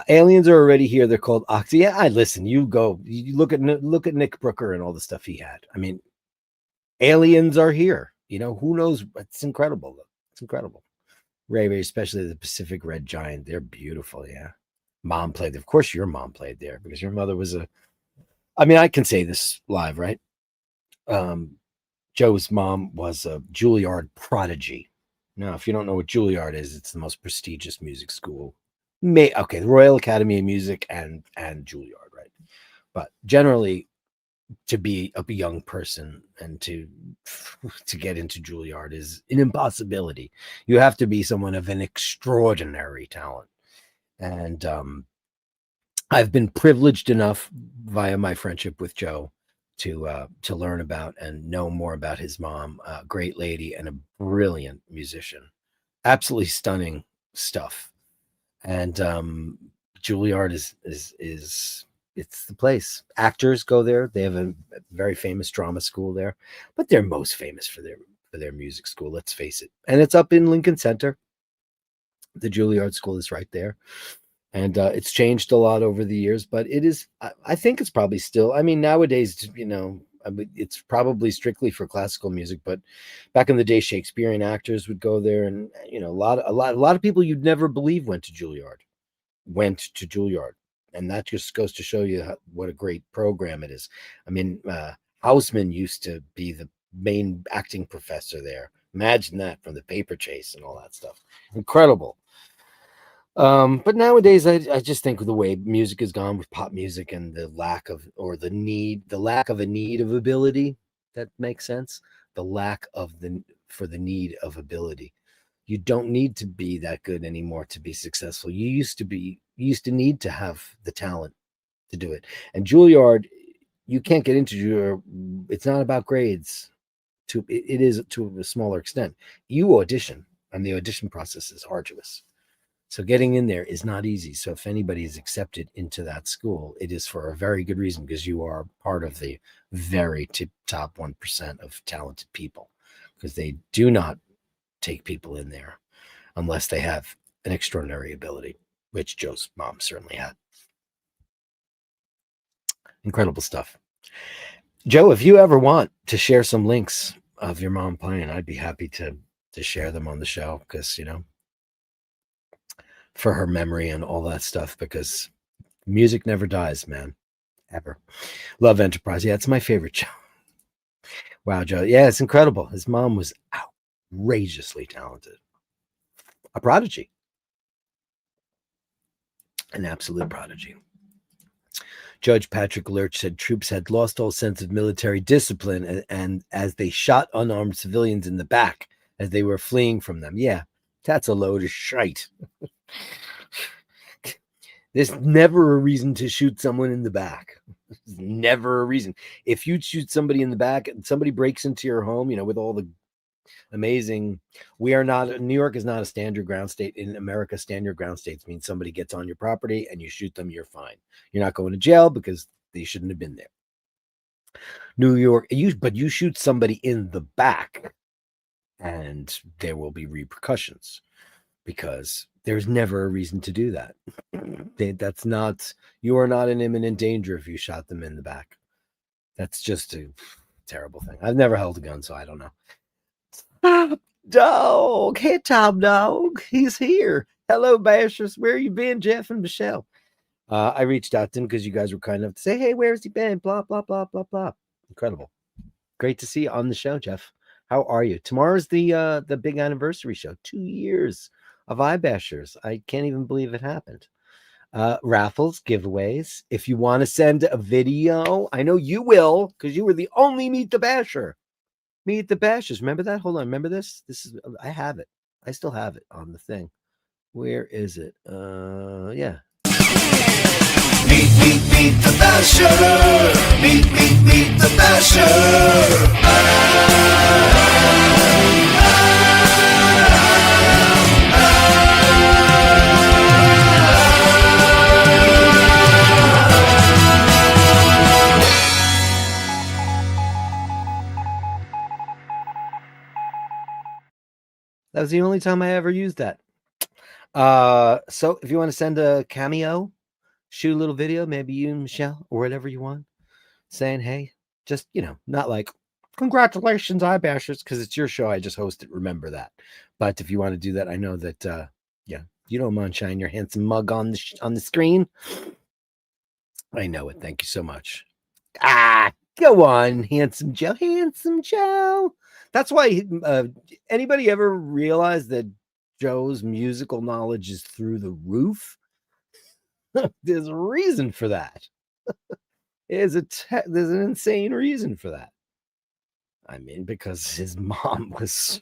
Aliens are already here. They're called Oxy. Yeah, I listen. You go. You look at Nick Brooker and all the stuff he had. I mean, aliens are here. You know, who knows? It's incredible. It's incredible. Ray, especially the Pacific Red Giant. They're beautiful. Yeah. Mom played. Of course, your mom played there because your mother was a. I mean, I can say this live, right? Joe's mom was a Juilliard prodigy. Now, if you don't know what Juilliard is, it's the most prestigious music school. The Royal Academy of Music and Juilliard, right? But generally, to be a young person and to get into Juilliard is an impossibility. You have to be someone of an extraordinary talent, and I've been privileged enough via my friendship with Joe to learn about and know more about his mom, a great lady and a brilliant musician, absolutely stunning stuff. And Juilliard is it's the place. Actors go there. They have a very famous drama school there, but they're most famous for their music school. Let's face it. And it's up in Lincoln Center. The Juilliard School is right there. And it's changed a lot over the years, but it is, I think it's probably still, I mean, nowadays, you know, I mean, it's probably strictly for classical music, but back in the day, Shakespearean actors would go there, and, you know, a lot of people you'd never believe went to Juilliard. And that just goes to show you what a great program it is. I mean, Houseman used to be the main acting professor there. Imagine that, from the Paper Chase and all that stuff. Incredible. But nowadays, I just think of the way music has gone with pop music and the lack of a need of ability. That makes sense. The lack of the need of ability. You don't need to be that good anymore to be successful. You used to need to have the talent to do it. And Juilliard, you can't get into Juilliard. It's not about grades. It is to a smaller extent. You audition, and the audition process is arduous. So getting in there is not easy. So if anybody is accepted into that school, it is for a very good reason, because you are part of the very top 1% of talented people, because they do not take people in there unless they have an extraordinary ability, which Joe's mom certainly had. Incredible stuff. Joe, if you ever want to share some links of your mom playing, I'd be happy to share them on the show, because, you know, for her memory and all that stuff, because music never dies, man, ever. Love Enterprise. Yeah, it's my favorite show. Wow, Joe. Yeah, it's incredible. His mom was outrageously talented. A prodigy. An absolute prodigy. Judge Patrick Lurch said troops had lost all sense of military discipline and as they shot unarmed civilians in the back as they were fleeing from them. Yeah, that's a load of shite. There's never a reason to shoot someone in the back. There's never a reason. If you shoot somebody in the back and somebody breaks into your home, you know, with all the amazing, New York is not a stand your ground state. In America, stand your ground states means somebody gets on your property and you shoot them, you're fine. You're not going to jail because they shouldn't have been there. New York, but you shoot somebody in the back and there will be repercussions, because there's never a reason to do that. You are not in imminent danger if you shot them in the back. That's just a terrible thing. I've never held a gun, so I don't know. Top Dog. Hey, Top Dog. He's here. Hello, Bashers. Where you been, Jeff and Michelle? I reached out to him because you guys were kind enough to say, hey, where's he been? Blah, blah, blah, blah, blah. Incredible. Great to see you on the show, Jeff. How are you? Tomorrow's the big anniversary show. 2 years of iBashers. I can't even believe it happened. Raffles, giveaways. If you want to send a video, I know you will, because you were the only Meet the Basher. Meet the Bashers. Remember that? Hold on. Remember this? I have it. I still have it on the thing. Where is it? Yeah. Meet the Basher. Meet the Basher. That was the only time I ever used that. So if you want to send a cameo, shoot a little video, maybe you and Michelle or whatever you want, saying, hey, just, not like, congratulations, iBashers, because it's your show. I just host it. Remember that. But if you want to do that, I know that, you don't mind shining your handsome mug on the screen. I know it. Thank you so much. Go on, Handsome Joe. Handsome Joe. That's why anybody ever realize that Joe's musical knowledge is through the roof? There's a reason for that. There's an insane reason for that. I mean, because his mom was,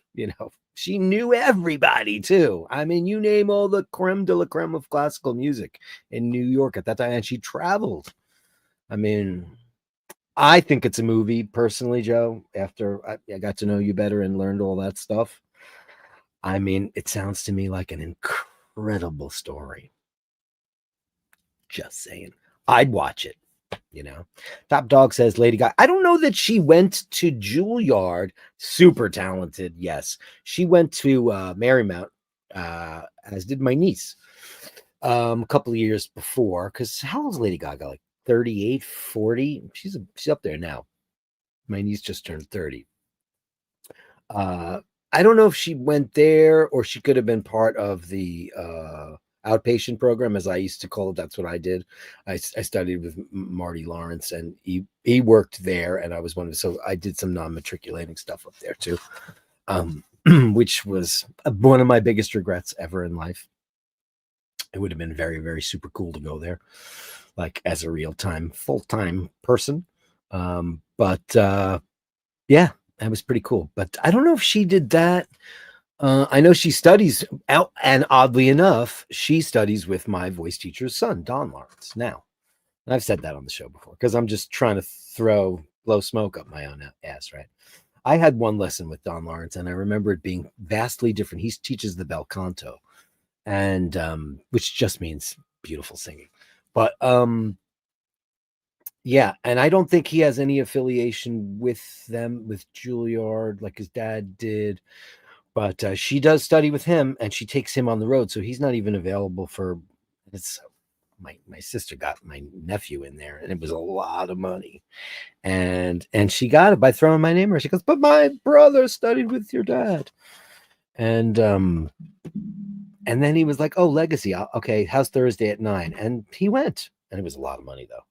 she knew everybody too. I mean, you name all the creme de la creme of classical music in New York at that time, and she traveled. I mean, I think it's a movie, personally, Joe, after I got to know you better and learned all that stuff. I mean, it sounds to me like an incredible story. Just saying. I'd watch it, Top Dog says Lady Gaga. I don't know that she went to Juilliard. Super talented, yes. She went to Marymount, as did my niece, a couple of years before. Because how old is Lady Gaga? Like 38, 40? She's up there now. My niece just turned 30. I don't know if she went there or she could have been part of the outpatient program, as I used to call it. That's what I did. I studied with Marty Lawrence, and he worked there, and I was one of so I did some non-matriculating stuff up there too, which was one of my biggest regrets ever in life. It would have been very, very super cool to go there, like as a real-time, full-time person. But yeah, that was pretty cool. But I don't know if she did that. I know she studies out, and oddly enough, she studies with my voice teacher's son, Don Lawrence, now. And I've said that on the show before because I'm just trying to blow smoke up my own ass, right? I had one lesson with Don Lawrence, and I remember it being vastly different. He teaches the bel canto, and which just means beautiful singing. But yeah, and I don't think he has any affiliation with them, with Juilliard, like his dad did. But she does study with him, and she takes him on the road, so he's not even available for. It's my sister got my nephew in there, and it was a lot of money, and she got it by throwing my name around. She goes, "But my brother studied with your dad," and then he was like, "Oh, Legacy, okay, how's Thursday at 9?" And he went, and it was a lot of money though.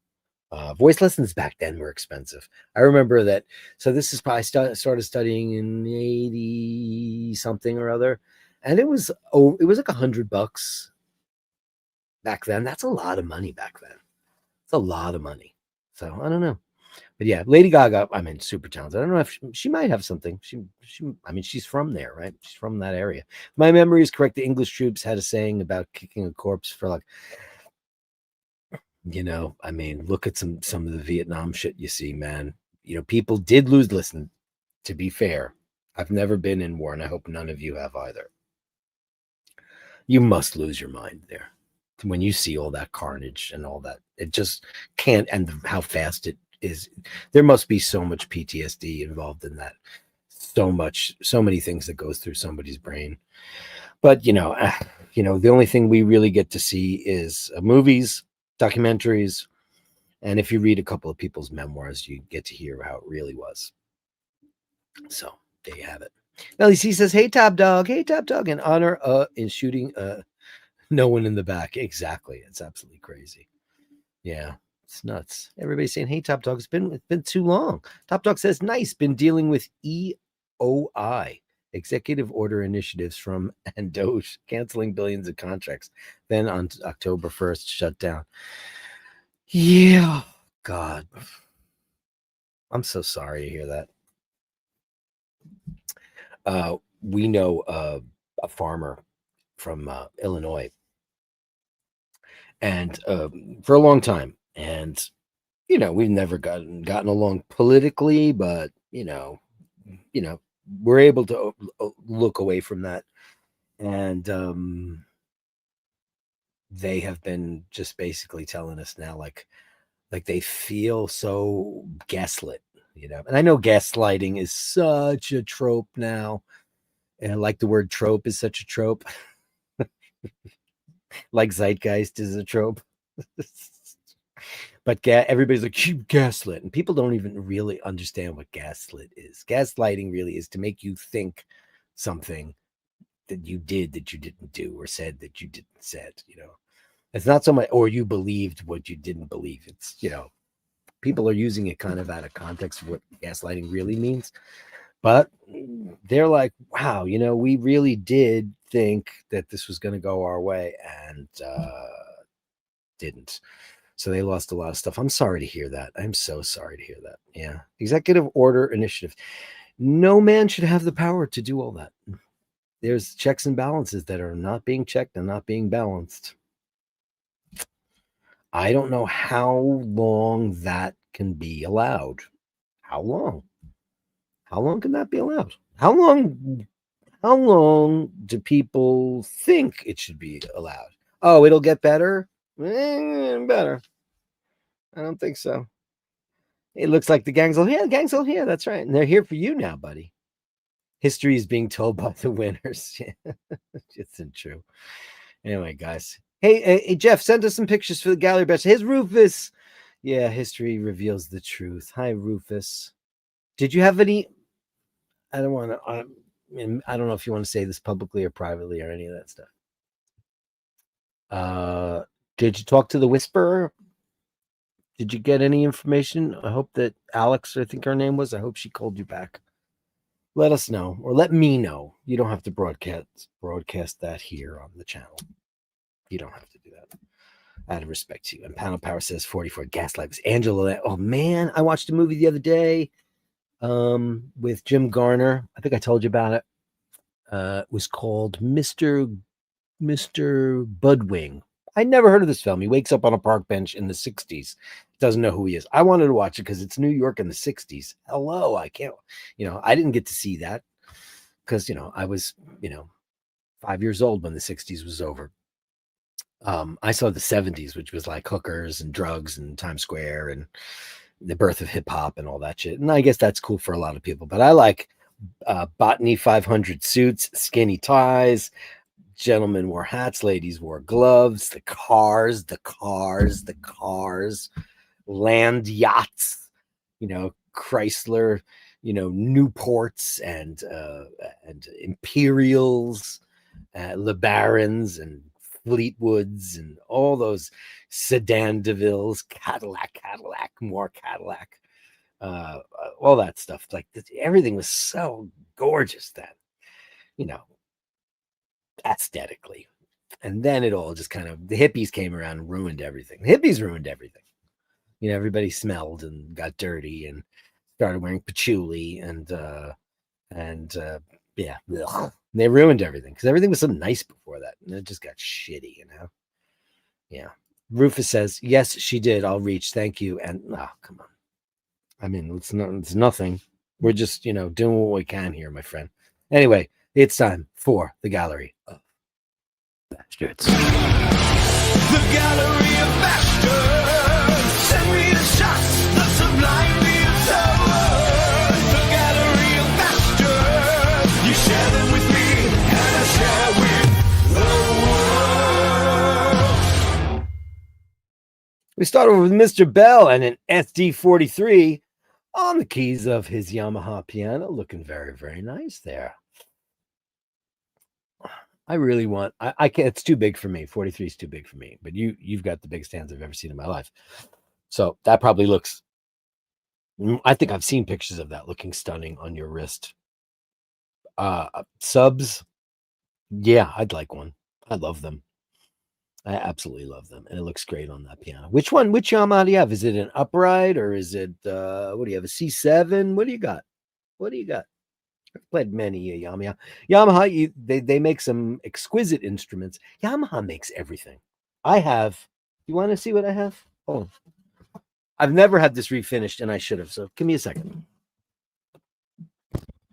Voice lessons back then were expensive. I remember that. So this is probably started studying in 80 something or other, and it was like $100 back then. That's a lot of money back then. It's a lot of money. So I don't know, but yeah, Lady Gaga. I mean, super talented. I don't know if she might have something. I mean, she's from there, right? She's from that area. If my memory is correct, the English troops had a saying about kicking a corpse for like. I mean, look at some of the Vietnam shit you see, man. People did lose. Listen, to be fair, I've never been in war, and I hope none of you have either. You must lose your mind there when you see all that carnage and all that. It just can't, and how fast it is. There must be so much PTSD involved in that. So many things that goes through somebody's brain. But the only thing we really get to see is movies, documentaries, and if you read a couple of people's memoirs, you get to hear how it really was. So there you have it. LEC says, "Hey Top Dog, in honor in shooting no one in the back." Exactly. It's absolutely crazy. Yeah, it's nuts. Everybody's saying, "Hey Top Dog, it's been too long." Top Dog says, "Nice, been dealing with EOI, executive order initiatives from and Doge canceling billions of contracts. Then on October 1st, shut down." Yeah, God. I'm so sorry to hear that. We know a farmer from Illinois, and for a long time, and we've never gotten along politically, but we're able to look away from that. And they have been just basically telling us now, like they feel so gaslit, And I know gaslighting is such a trope now, and like the word trope is such a trope, like zeitgeist is a trope. But everybody's like, you gaslit, and people don't even really understand what gaslit is. Gaslighting really is to make you think something that you did that you didn't do, or said that you didn't said. It's not so much, or you believed what you didn't believe. It's people are using it kind of out of context of what gaslighting really means. But they're like, wow, we really did think that this was going to go our way, and didn't. So they lost a lot of stuff. I'm sorry to hear that. I'm so sorry to hear that. Yeah. Executive order initiative. No man should have the power to do all that. There's checks and balances that are not being checked and not being balanced. I don't know how long that can be allowed. How long? How long can that be allowed? How long do people think it should be allowed? Oh, it'll get better? Better. I don't think so. It looks like the gang's all here. The gang's all here. That's right. And they're here for you now, buddy. History is being told by the winners. It's true. Anyway, guys. Hey, Jeff, send us some pictures for the Gallery Bashers. Here's Rufus. Yeah, history reveals the truth. Hi, Rufus. Did you have any? I don't want to. I don't know if you want to say this publicly or privately or any of that stuff. Did you talk to the Whisperer? Did you get any information? I hope that Alex, I think her name was, I hope she called you back. Let us know, or let me know. You don't have to broadcast that here on the channel. You don't have to do that. Out of respect to you. And Panel Power says 44 Gaslight was Angela. Oh man, I watched a movie the other day with Jim Garner. I think I told you about it. It was called Mr. Budwing. I never heard of this film. He wakes up on a park bench in the 60s. Doesn't know who he is. I wanted to watch it because it's New York in the 60s. Hello, I can't, I didn't get to see that because, I was, 5 years old when the 60s was over. I saw the 70s, which was like hookers and drugs and Times Square and the birth of hip hop and all that shit. And I guess that's cool for a lot of people, but I like Botany 500 suits, skinny ties. Gentlemen wore hats, ladies wore gloves, the cars, land yachts, Chrysler, Newports and Imperials, LeBarons and Fleetwoods and all those sedan DeVilles, Cadillac, more Cadillac, all that stuff. Like everything was so gorgeous then, aesthetically. And then it all just kind of, the hippies came around and ruined everything. The hippies ruined everything. Everybody smelled and got dirty and started wearing patchouli and yeah, ugh. They ruined everything because everything was so nice before that, and it just got shitty, Yeah. Rufus says, yes, she did. I'll reach. Thank you. And come on. I mean, it's nothing. We're just, doing what we can here, my friend. Anyway, it's time for the Gallery of Bastards. The Gallery of Bashtards. Send me the shots, the sublime leaves over. The Gallery of Bashtards. You share them with me, and I share with the world. We started with Mr. Bell and an SD43 on the keys of his Yamaha piano, looking very, very nice there. I really want, I can't, it's too big for me. 43 is too big for me, but you've got the biggest hands I've ever seen in my life. So that probably looks, I think I've seen pictures of that looking stunning on your wrist. Subs. Yeah, I'd like one. I love them. I absolutely love them. And it looks great on that piano. Which Yamaha do you have? Is it an upright or is it, what do you have? A C7? What do you got? I've played many Yamaha. Yamaha, they make some exquisite instruments. Yamaha makes everything. You want to see what I have? Oh, I've never had this refinished, and I should have. So give me a second.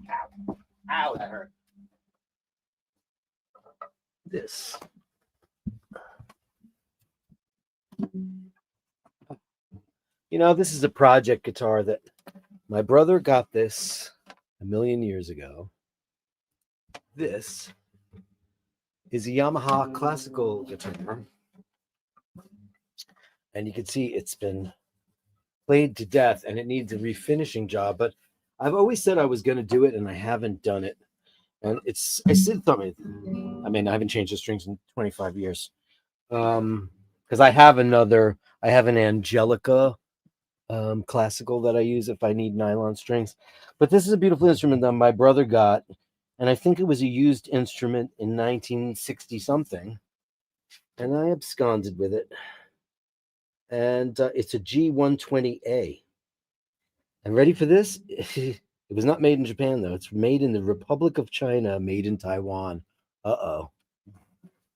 Ow, ow, that hurt. This. You know, this is a project guitar that my brother got this a million years ago. This is a Yamaha classical guitar. And you can see it's been played to death and it needs a refinishing job. But I've always said I was going to do it and I haven't done it. And I still thought, I mean, I haven't changed the strings in 25 years. Because I have an Angelica classical that I use if I need nylon strings. But this is a beautiful instrument that my brother got. And I think it was a used instrument in 1960 something. And I absconded with it. And it's a G120A. And ready for this? It was not made in Japan, though. It's made in the Republic of China, made in Taiwan. Uh-oh.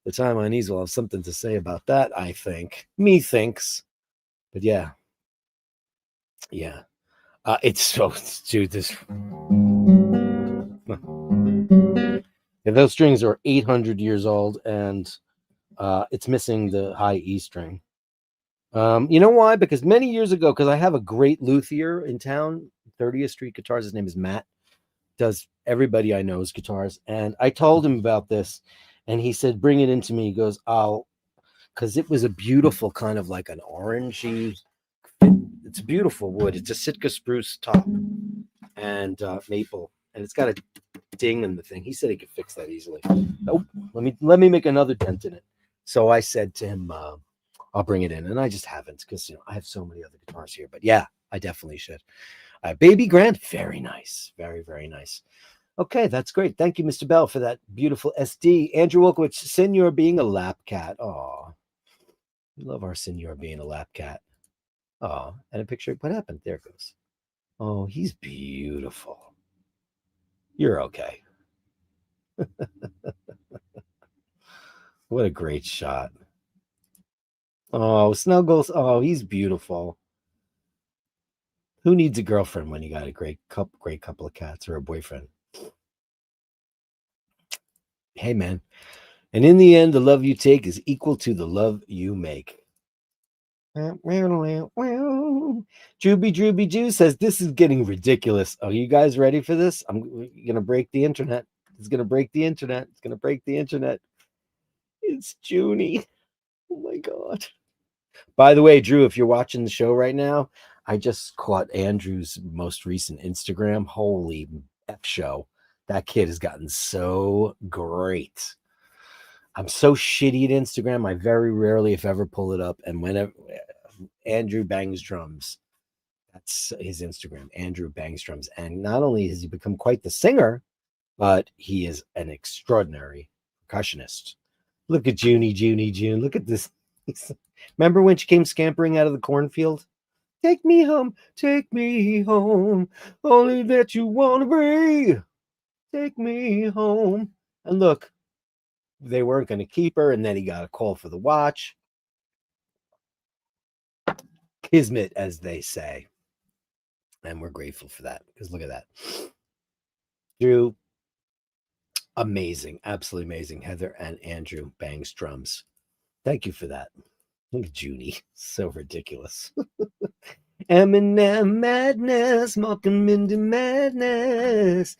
The Taiwanese will have something to say about that, I think. Me thinks. But yeah. Yeah. It's so, dude, this. Yeah, those strings are 800 years old, and it's missing the high E string. You know why? Because many years ago, because I have a great luthier in town, 30th Street Guitars. His name is Matt. Does everybody I know's guitars. And I told him about this, and he said, bring it into me. He goes, because it was a beautiful kind of like an orangey. It's beautiful wood. It's a Sitka spruce top and maple, and it's got a ding in the thing. He said he could fix that easily. Oh, let me make another dent in it. So I said to him, I'll bring it in, and I just haven't because I have so many other guitars here. But yeah, I definitely should. Baby Grand, very nice, very very nice. Okay, that's great. Thank you, Mr. Bell, for that beautiful SD. Andrew Wolkowitz, Senor being a lap cat. Oh, we love our Senor being a lap cat. Oh, and a picture. What happened? There it goes. Oh, he's beautiful. You're okay. What a great shot. Oh, Snuggles. Oh, he's beautiful. Who needs a girlfriend when you got a great couple of cats or a boyfriend? Hey, man. And in the end, the love you take is equal to the love you make. Drooby Jew says, this is getting ridiculous. Are you guys ready for this? I'm going to break the internet. It's going to break the internet. It's going to break the internet. It's Junie. Oh, my God. By the way, Drew, if you're watching the show right now, I just caught Andrew's most recent Instagram. Holy F show. That kid has gotten so great. I'm so shitty at Instagram. I very rarely, if ever, pull it up. And whenever Andrew bangs drums, that's his Instagram, Andrew bangs drums. And not only has he become quite the singer, but he is an extraordinary percussionist. Look at June. Look at this. Remember when she came scampering out of the cornfield? Take me home, only that you want to be. Take me home. And look, they weren't going to keep her, and then he got a call for the watch. Kismet, as they say. And we're grateful for that, because look at that. Drew, amazing, absolutely amazing. Heather and Andrew bangs drums. Thank you for that. Look at Junie, so ridiculous. Eminem madness, Malcolm into madness.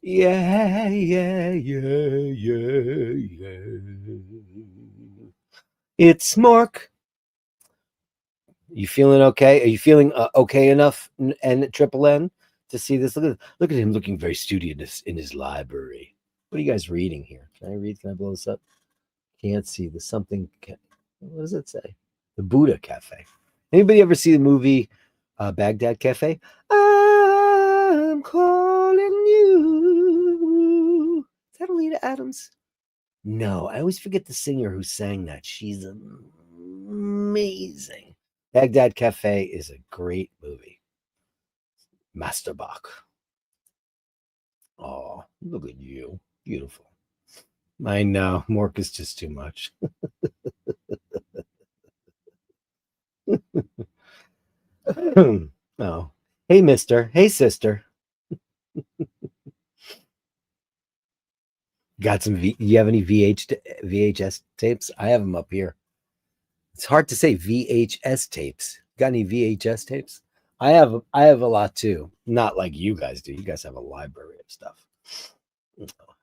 Yeah. It's Mark. You feeling okay? Are you feeling okay enough, and Triple N, to see this? Look at him looking very studious in his library. What are you guys reading here? Can I read? Can I blow this up? Can't see. There's something. What does it say? The Buddha Cafe. Anybody ever see the movie Baghdad Cafe? I'm calling you. Is that Alita Adams? No, I always forget the singer who sang that. She's amazing. Baghdad Cafe is a great movie. Master Bach. Oh, look at you. Beautiful. I know. Mork is just too much. Oh, hey, mister. Hey, sister. Got some you have any VHS tapes? I have them up here. It's hard to say VHS tapes. Got any VHS tapes? I have a lot too. Not like you guys do. You guys have a library of stuff.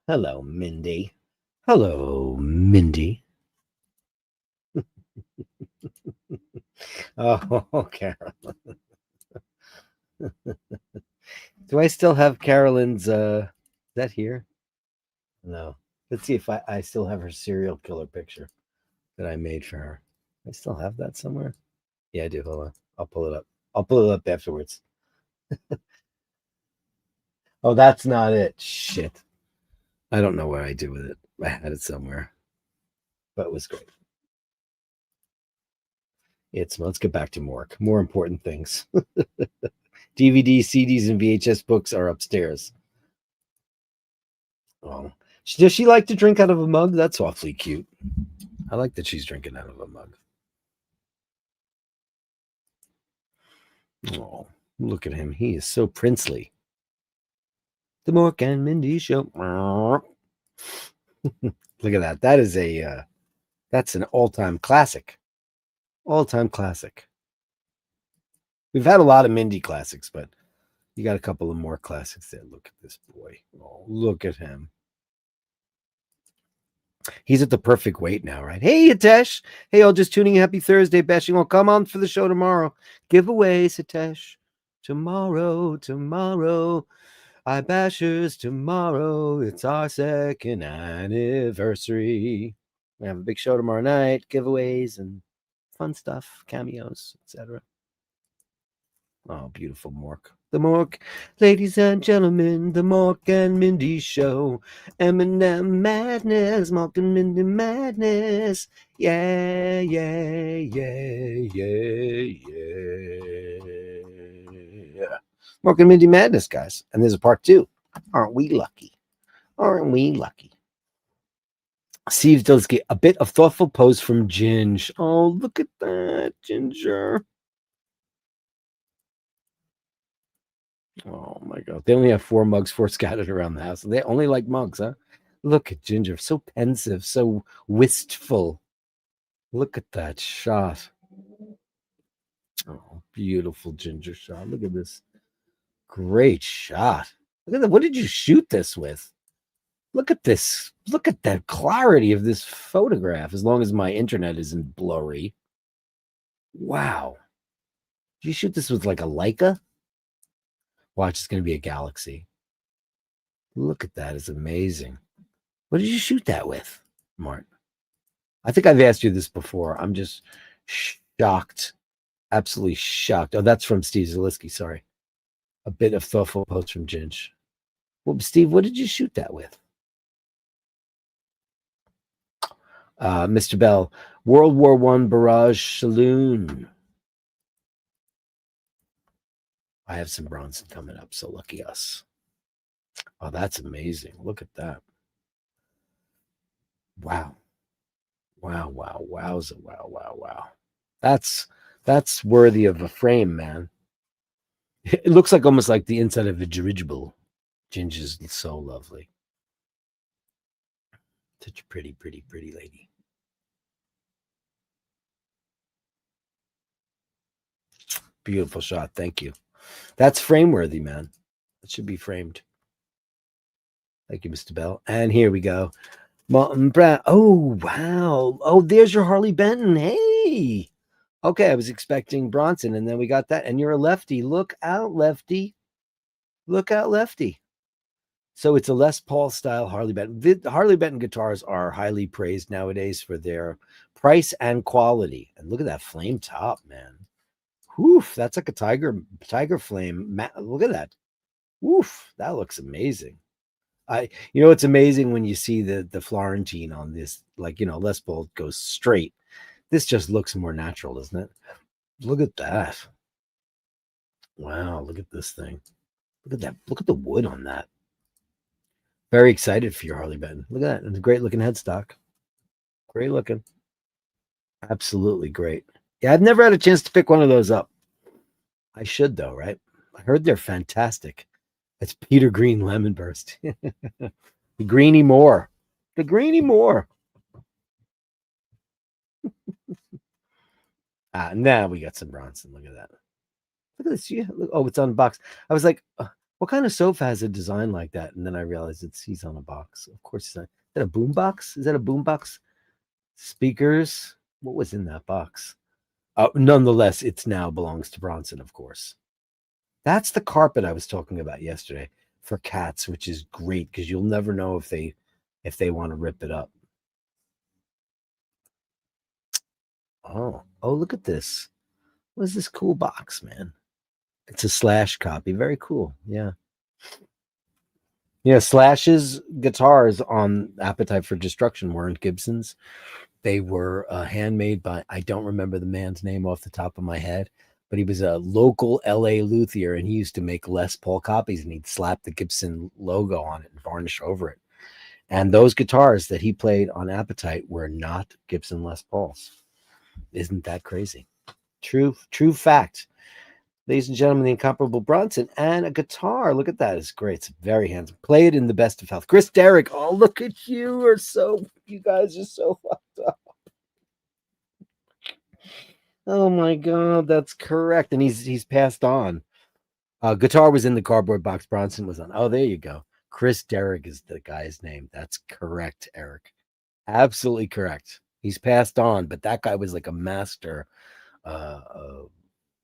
Hello, Mindy. Hello, Mindy. Oh, Carol. Do I still have Carolyn's is that here? No. Let's see if I still have her serial killer picture that I made for her. I still have that somewhere. Yeah, I do. Hold on. I'll pull it up. I'll pull it up afterwards. Oh, that's not it. Shit. I don't know what I do with it. I had it somewhere, but it was great. Let's get back to Mork. More important things. DVDs, CDs, and VHS books are upstairs. Oh, does she like to drink out of a mug? That's awfully cute. I like that she's drinking out of a mug. Oh, look at him. He is so princely. The Mork and Mindy Show. Look at that. That is that's an all-time classic. All-time classic. We've had a lot of Mindy classics, but you got a couple of more classics there. Look at this boy. Oh, look at him. He's at the perfect weight now, right? Hey, Hitesh. Hey, all just tuning in. Happy Thursday, bashing. Well, come on for the show tomorrow. Giveaways, Hitesh. Tomorrow. iBashers tomorrow. It's our second anniversary. We have a big show tomorrow night. Giveaways and fun stuff, cameos, etc. Oh, beautiful Mork. The Mork, ladies and gentlemen, the Mork and Mindy Show. Eminem madness, Mork and Mindy madness. Yeah, yeah, yeah, yeah, yeah. Mork and Mindy madness, guys. And there's a part 2. Aren't we lucky? Aren't we lucky? Steve does get a bit of thoughtful pose from Ginge. Oh, look at that, Ginger. Oh my god. They only have 4 mugs, 4 scattered around the house. They only like mugs, huh? Look at Ginger. So pensive, so wistful. Look at that shot. Oh, beautiful Ginger shot. Look at this. Great shot. Look at that. What did you shoot this with? Look at this. Look at that clarity of this photograph, as long as my internet isn't blurry. Wow. Did you shoot this with like a Leica? Watch, it's going to be a Galaxy. Look at that. It's amazing. What did you shoot that with, Mart? I think I've asked you this before. I'm just shocked. Absolutely shocked. Oh, that's from Steve Zaliski. Sorry. A bit of thoughtful post from Ginge. Well, Steve, what did you shoot that with? Mr. Bell, World War I Barrage Saloon. I have some Bronson coming up, so lucky us. Oh, that's amazing. Look at that. Wow. Wow. Wowza. Wow. That's worthy of a frame, man. It looks like almost like the inside of a dirigible. Ginger's so lovely. Such a pretty lady. Beautiful shot. Thank you. That's frame worthy, man. It should be framed. Thank you, Mr. Bell. And here we go. Martin Brown. Oh, wow. Oh, there's your Harley Benton. Hey. Okay, I was expecting Bronson, and then we got that. And you're a lefty. Look out, lefty. Look out, lefty. So it's a Les Paul style Harley Benton. The Harley Benton guitars are highly praised nowadays for their price and quality. And look at that flame top, man. Woof, that's like a tiger flame. Look at that. Woof, that looks amazing. It's amazing when you see the Florentine on this, like, Les Paul goes straight. This just looks more natural, doesn't it? Look at that. Wow, look at this thing. Look at that. Look at the wood on that. Very excited for your Harley Benton. Look at that. It's a great looking headstock. Great looking. Absolutely great. Yeah, I've never had a chance to pick one of those up. I should though, right? I heard they're fantastic. It's Peter Green Lemon Burst. The Greeny Moore. The Greeny Moore. Now we got some Bronson. Look at that. Look at this. Yeah, look, oh, it's on a box. I was like, what kind of sofa has a design like that? And then I realized he's on a box. Of course, he's on. Is that a boom box? Is that a boom box? Speakers. What was in that box? Nonetheless, it now belongs to Bronson, of course. That's the carpet I was talking about yesterday for cats, which is great because you'll never know if they want to rip it up. Oh, look at this. What is this cool box, man? It's a Slash copy. Very cool. Yeah. Yeah, Slash's guitars on Appetite for Destruction weren't Gibson's. They were handmade by, I don't remember the man's name off the top of my head, but he was a local LA luthier and he used to make Les Paul copies and he'd slap the Gibson logo on it and varnish over it. And those guitars that he played on Appetite were not Gibson Les Pauls. Isn't that crazy? True fact. Ladies and gentlemen, the incomparable Bronson and a guitar. Look at that. It's great. It's very handsome. Play it in the best of health. Chris Derrick. Oh, look at you. You guys are so fucked up. Oh my God, that's correct. And he's passed on. Guitar was in the cardboard box. Bronson was on. Oh, there you go. Chris Derrick is the guy's name. That's correct, Eric. Absolutely correct. He's passed on, but that guy was like a master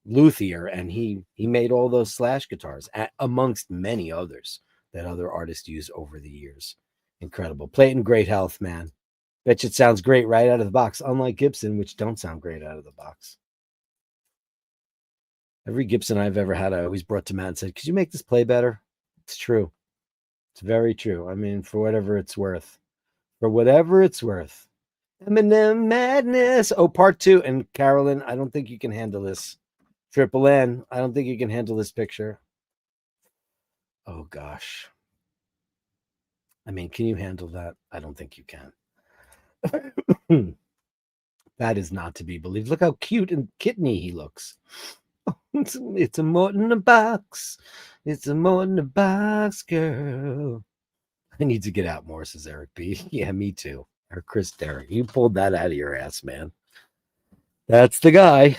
luthier, and he made all those Slash guitars amongst many others that other artists use over the years. Incredible. Play it in great health, man. Bet you it sounds great right out of the box, unlike Gibson, which don't sound great out of the box. Every Gibson I've ever had, I always brought to Matt and said, could you make this play better? It's true. It's very true. I mean, for whatever it's worth. For whatever it's worth. Eminem Madness. Oh, part 2. And Carolyn, I don't think you can handle this. Triple N, I don't think you can handle this picture. Oh, gosh. I mean, can you handle that? I don't think you can. That is not to be believed. Look how cute and kitteny he looks. It's a more than a box. It's a more than a box, girl. I need to get out more, says Eric B. Yeah, me too. Or Chris Derrick. You pulled that out of your ass, man. That's the guy.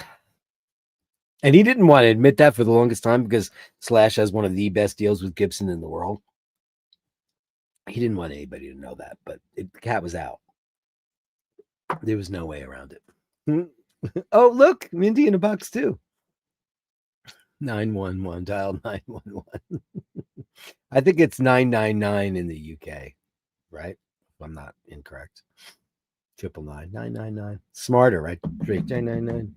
And he didn't want to admit that for the longest time because Slash has one of the best deals with Gibson in the world. He didn't want anybody to know that, but the cat was out. There was no way around it. Oh, look, Mindy in a box too. 911, dial 911. I think it's 999 in the UK, right? If I'm not incorrect. 999, 999. Smarter, right? 999.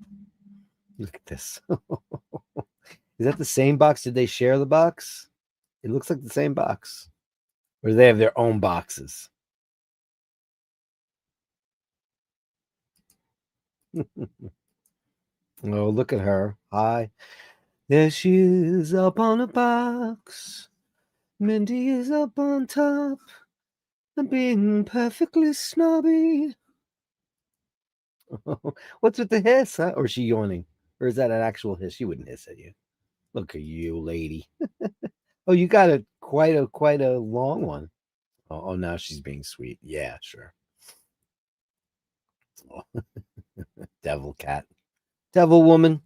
Look at this. Is that the same box? Did they share the box? It looks like the same box. Or do they have their own boxes? Oh, look at her. Hi. There she is up on a box. Mindy is up on top. I'm being perfectly snobby. What's with the hiss, huh? Or is she yawning? Or is that an actual hiss? She wouldn't hiss at you. Look at you, lady. Oh, you got quite a long one. Oh, now she's being sweet. Yeah, sure. Oh. Devil cat. Devil woman.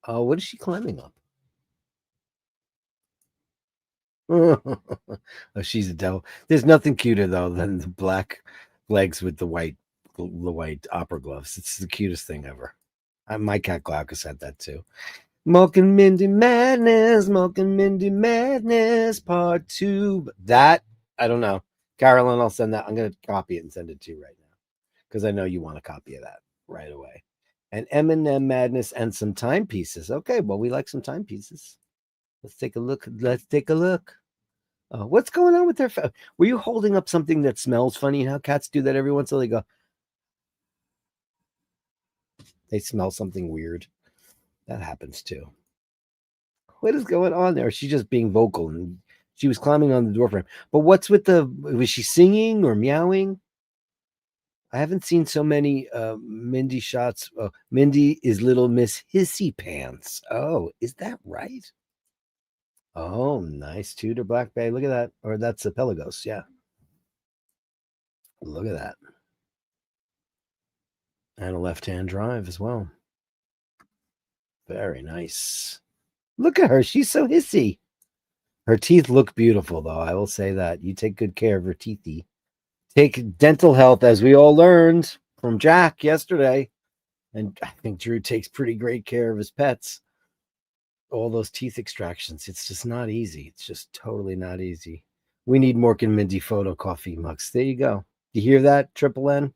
Oh, what is she climbing up? Oh, she's a devil. There's nothing cuter though than the black legs with the white opera gloves. It's the cutest thing ever. My cat Glaucus had that too. Moke and Mindy Madness, part 2. That I don't know. Carolyn, I'll send that. I'm gonna copy it and send it to you right now because I know you want a copy of that right away. And Eminem Madness and some timepieces. Okay, well, we like some timepieces. Let's take a look. What's going on with their phone? Were you holding up something that smells funny? You know how cats do that every once in a while? They go, they smell something weird. That happens too. What is going on there? She's just being vocal and she was climbing on the door frame. But what's with was she singing or meowing? I haven't seen so many Mindy shots. Oh, Mindy is Little Miss Hissy Pants. Oh, is that right? Oh, nice Tudor Black Bay. Look at that. Or that's a Pelagos. Yeah. Look at that. And a left-hand drive as well. Very nice. Look at her. She's so hissy. Her teeth look beautiful, though. I will say that. You take good care of her teethy. Take dental health, as we all learned from Jack yesterday. And I think Drew takes pretty great care of his pets. All those teeth extractions. It's just not easy. It's just totally not easy. We need Mork and Mindy photo coffee mugs. There you go. You hear that, Triple N?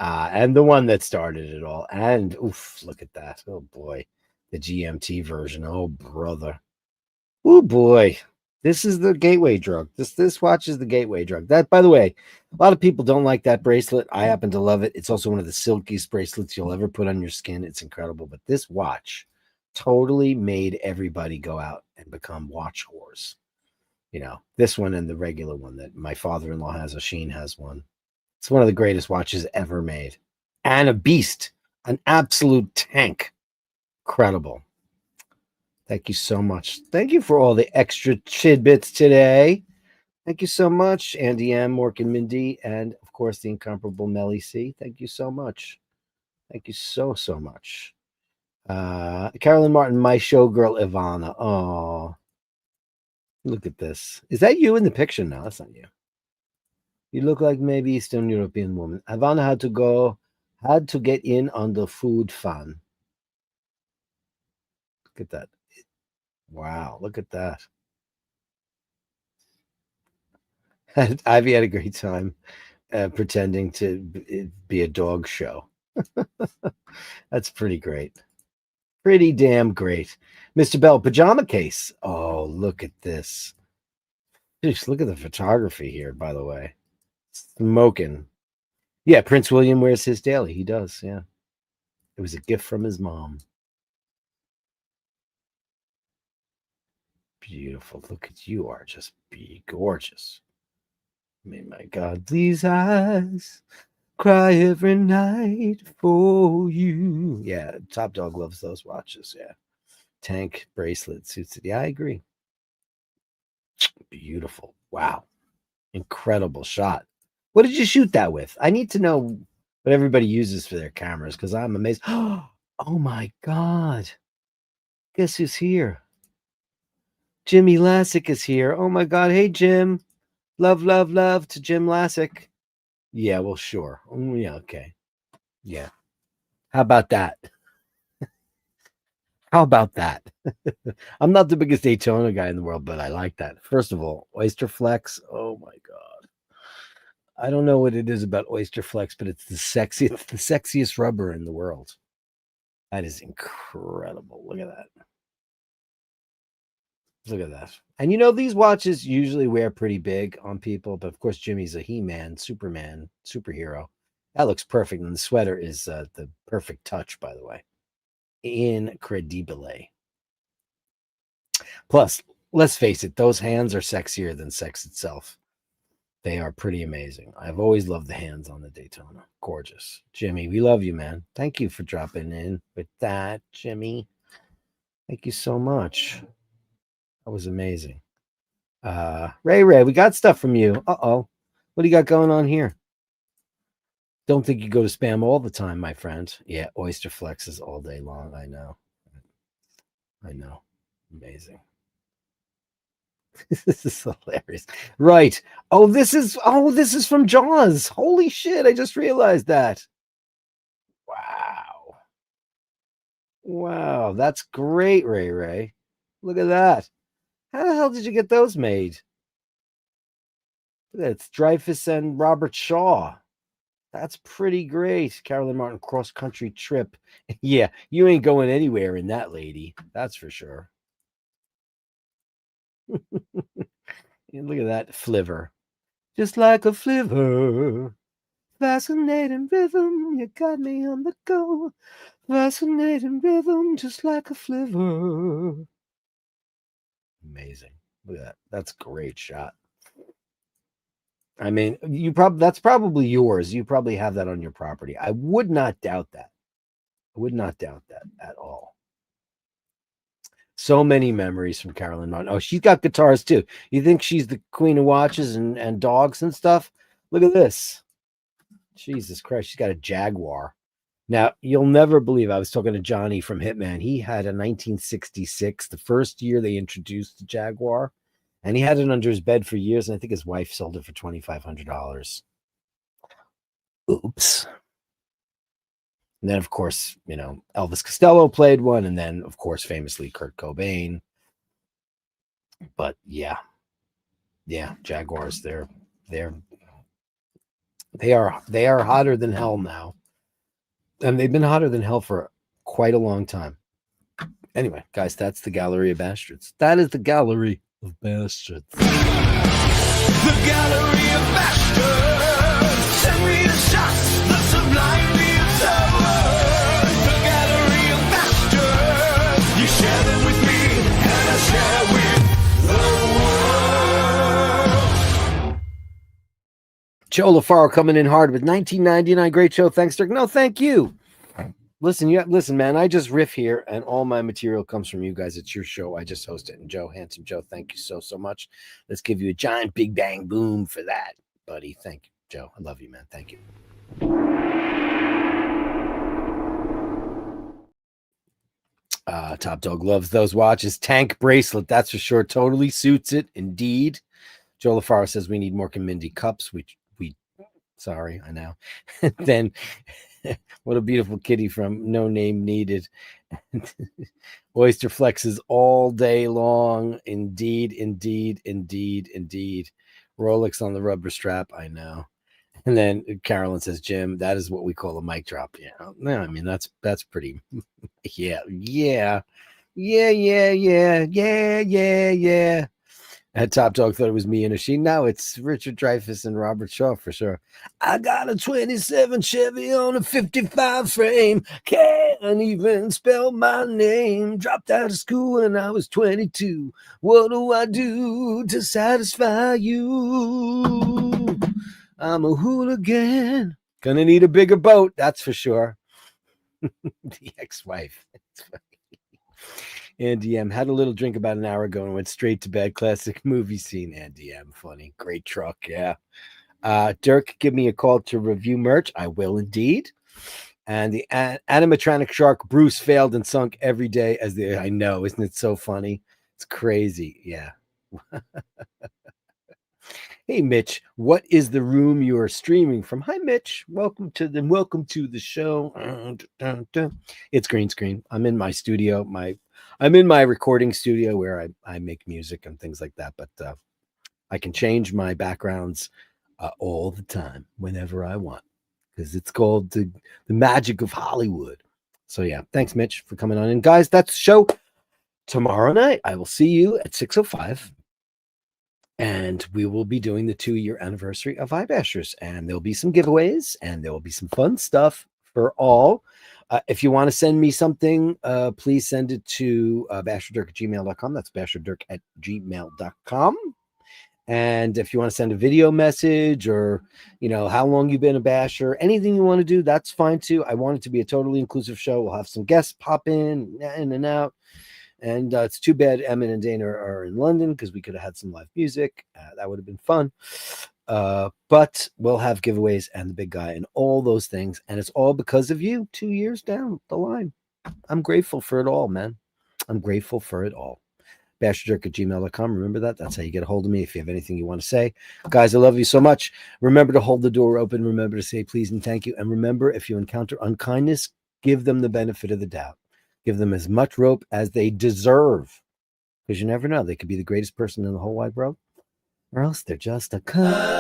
And the one that started it all. And oof, look at that. Oh boy. The GMT version. Oh brother. Oh boy. This is the gateway drug. This watch is the gateway drug. That, by the way, a lot of people don't like that bracelet. I happen to love it. It's also one of the silkiest bracelets you'll ever put on your skin. It's incredible. But this watch totally made everybody go out and become watch whores. You know, this one and the regular one that my father-in-law has, Oisin has one. It's one of the greatest watches ever made. And a beast, an absolute tank. Incredible. Thank you so much. Thank you for all the extra tidbits today. Thank you so much, Andy M, Mork and Mindy, and of course the incomparable Melly C. Thank you so much. Thank you so much. Carolyn Martin, my showgirl Ivana. Oh, look at this. Is that you in the picture? No, that's not you. You look like maybe Eastern European woman. Ivana had to get in on the food fun. Look at that. Wow, look at that. Ivy had a great time pretending to be a dog show. That's pretty great. Pretty damn great. Mr. Bell, pajama case. Oh, look at this. Just look at the photography here, by the way. Smoking. Yeah, Prince William wears his daily. He does, yeah. It was a gift from his mom. Beautiful. Look at you are just be gorgeous. I mean, my God, these eyes cry every night for you. Yeah, Top Dog loves those watches. Yeah. Tank bracelet suits it. Yeah, I agree. Beautiful. Wow. Incredible shot. What did you shoot that with? I need to know what everybody uses for their cameras because I'm amazed. Oh my God. Guess who's here? Jimmy Lassick is here. Oh my God. Hey, Jim. Love, love, love to Jim Lassick. Yeah, well, sure. Yeah, okay. Yeah. How about that? How about that? I'm not the biggest Daytona guy in the world, but I like that. First of all, Oyster Flex. Oh my God. I don't know what it is about Oyster Flex, but it's the sexiest rubber in the world. That is incredible. Look at that. Look at that. And you know, these watches usually wear pretty big on people, but of course, Jimmy's a He-Man, Superman, superhero. That looks perfect. And the sweater is the perfect touch, by the way. Incredibile. Plus, let's face it, those hands are sexier than sex itself. They are pretty amazing. I've always loved the hands on the Daytona. Gorgeous. Jimmy, we love you, man. Thank you for dropping in with that, Jimmy. Thank you so much. That was amazing. Ray, we got stuff from you. Uh-oh. What do you got going on here? Don't think you go to spam all the time, my friend. Yeah, Oyster Flexes all day long. I know. Amazing. This is hilarious. Right. This is from Jaws. Holy shit, I just realized that. Wow. Wow, that's great, Ray. Look at that. How the hell did you get those made? That's Dreyfus and Robert Shaw. That's pretty great. Carolyn Martin cross country trip. Yeah, you ain't going anywhere in that, lady. That's for sure. Look at that flivver. Just like a flivver. Fascinating rhythm. You got me on the go. Fascinating rhythm. Just like a flivver. Amazing. Look at that. That's a great shot. I mean, that's probably yours. You probably have that on your property. I would not doubt that. I would not doubt that at all. So many memories from Carolyn Martin. Oh, she's got guitars too. You think she's the queen of watches and dogs and stuff? Look at this. Jesus Christ, she's got a Jaguar. Now, you'll never believe, I was talking to Johnny from Hitman. He had a 1966, the first year they introduced the Jaguar, and he had it under his bed for years, and I think his wife sold it for $2,500. Oops. And then, of course, Elvis Costello played one, and then, of course, famously Kurt Cobain. But yeah, Jaguars, they are hotter than hell now. And they've been hotter than hell for quite a long time. Anyway, guys, that's the Gallery of Bastards. That is the Gallery of Bastards. The Gallery of Bashtards. Send me the shots, the sublime views of words. The Gallery of Bashtards. You share them with me, and I share with the world. Joe LaFaro coming in hard with 1999. Great show. Thanks, Dirk. No, thank you. Listen, man, I just riff here, and all my material comes from you guys. It's your show. I just host it. And Joe, handsome Joe, thank you so much. Let's give you a giant big bang boom for that, buddy. Thank you, Joe. I love you, man. Thank you. Top Dog loves those watches. Tank bracelet, that's for sure. Totally suits it, indeed. Joe LaFaro says we need more Mindy cups. We sorry, I know. Then what a beautiful kitty from No Name Needed. Oyster flexes all day long. Indeed. Rolex on the rubber strap. I know. And then Carolyn says, Jim, that is what we call a mic drop. Yeah. No, I mean, that's pretty. Yeah. Top Dog thought it was me and a she. No, it's Richard Dreyfuss and Robert Shaw for sure. I got a 27 Chevy on a 55 frame. Can't even spell my name. Dropped out of school when I was 22. What do I do to satisfy you? I'm a hooligan. Gonna need a bigger boat, that's for sure. The ex-wife. Andy M. Had a little drink about an hour ago and went straight to bed. Classic movie scene. Andy M. Funny. Great truck. Yeah. Dirk, give me a call to review merch. I will indeed. And the animatronic shark Bruce failed and sunk every day as I know. Isn't it so funny? It's crazy. Yeah. Hey, Mitch, what is the room you are streaming from? Hi, Mitch. Welcome to the show. It's green screen. I'm in my studio. I'm in my recording studio where I make music and things like that. But I can change my backgrounds all the time, whenever I want, because it's called the magic of Hollywood. So yeah, thanks, Mitch, for coming on. And guys, that's the show tomorrow night. I will see you at 6:05. And we will be doing the 2-year anniversary of iBashers. And there'll be some giveaways and there will be some fun stuff for all. If you want to send me something, please send it to basherdirk@gmail.com. That's basherdirk@gmail.com. And if you want to send a video message or, how long you've been a basher, anything you want to do, that's fine too. I want it to be a totally inclusive show. We'll have some guests pop in and out. And it's too bad Emmett and Dana are in London because we could have had some live music. That would have been fun. But we'll have giveaways and the big guy and all those things. And it's all because of you 2 years down the line. I'm grateful for it all, man. I'm grateful for it all. Basherdirk@gmail.com. Remember that? That's how you get a hold of me if you have anything you want to say. Guys, I love you so much. Remember to hold the door open. Remember to say please and thank you. And remember, if you encounter unkindness, give them the benefit of the doubt. Give them as much rope as they deserve. Because you never know. They could be the greatest person in the whole wide world. Or else they're just a cunt.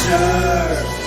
Basher.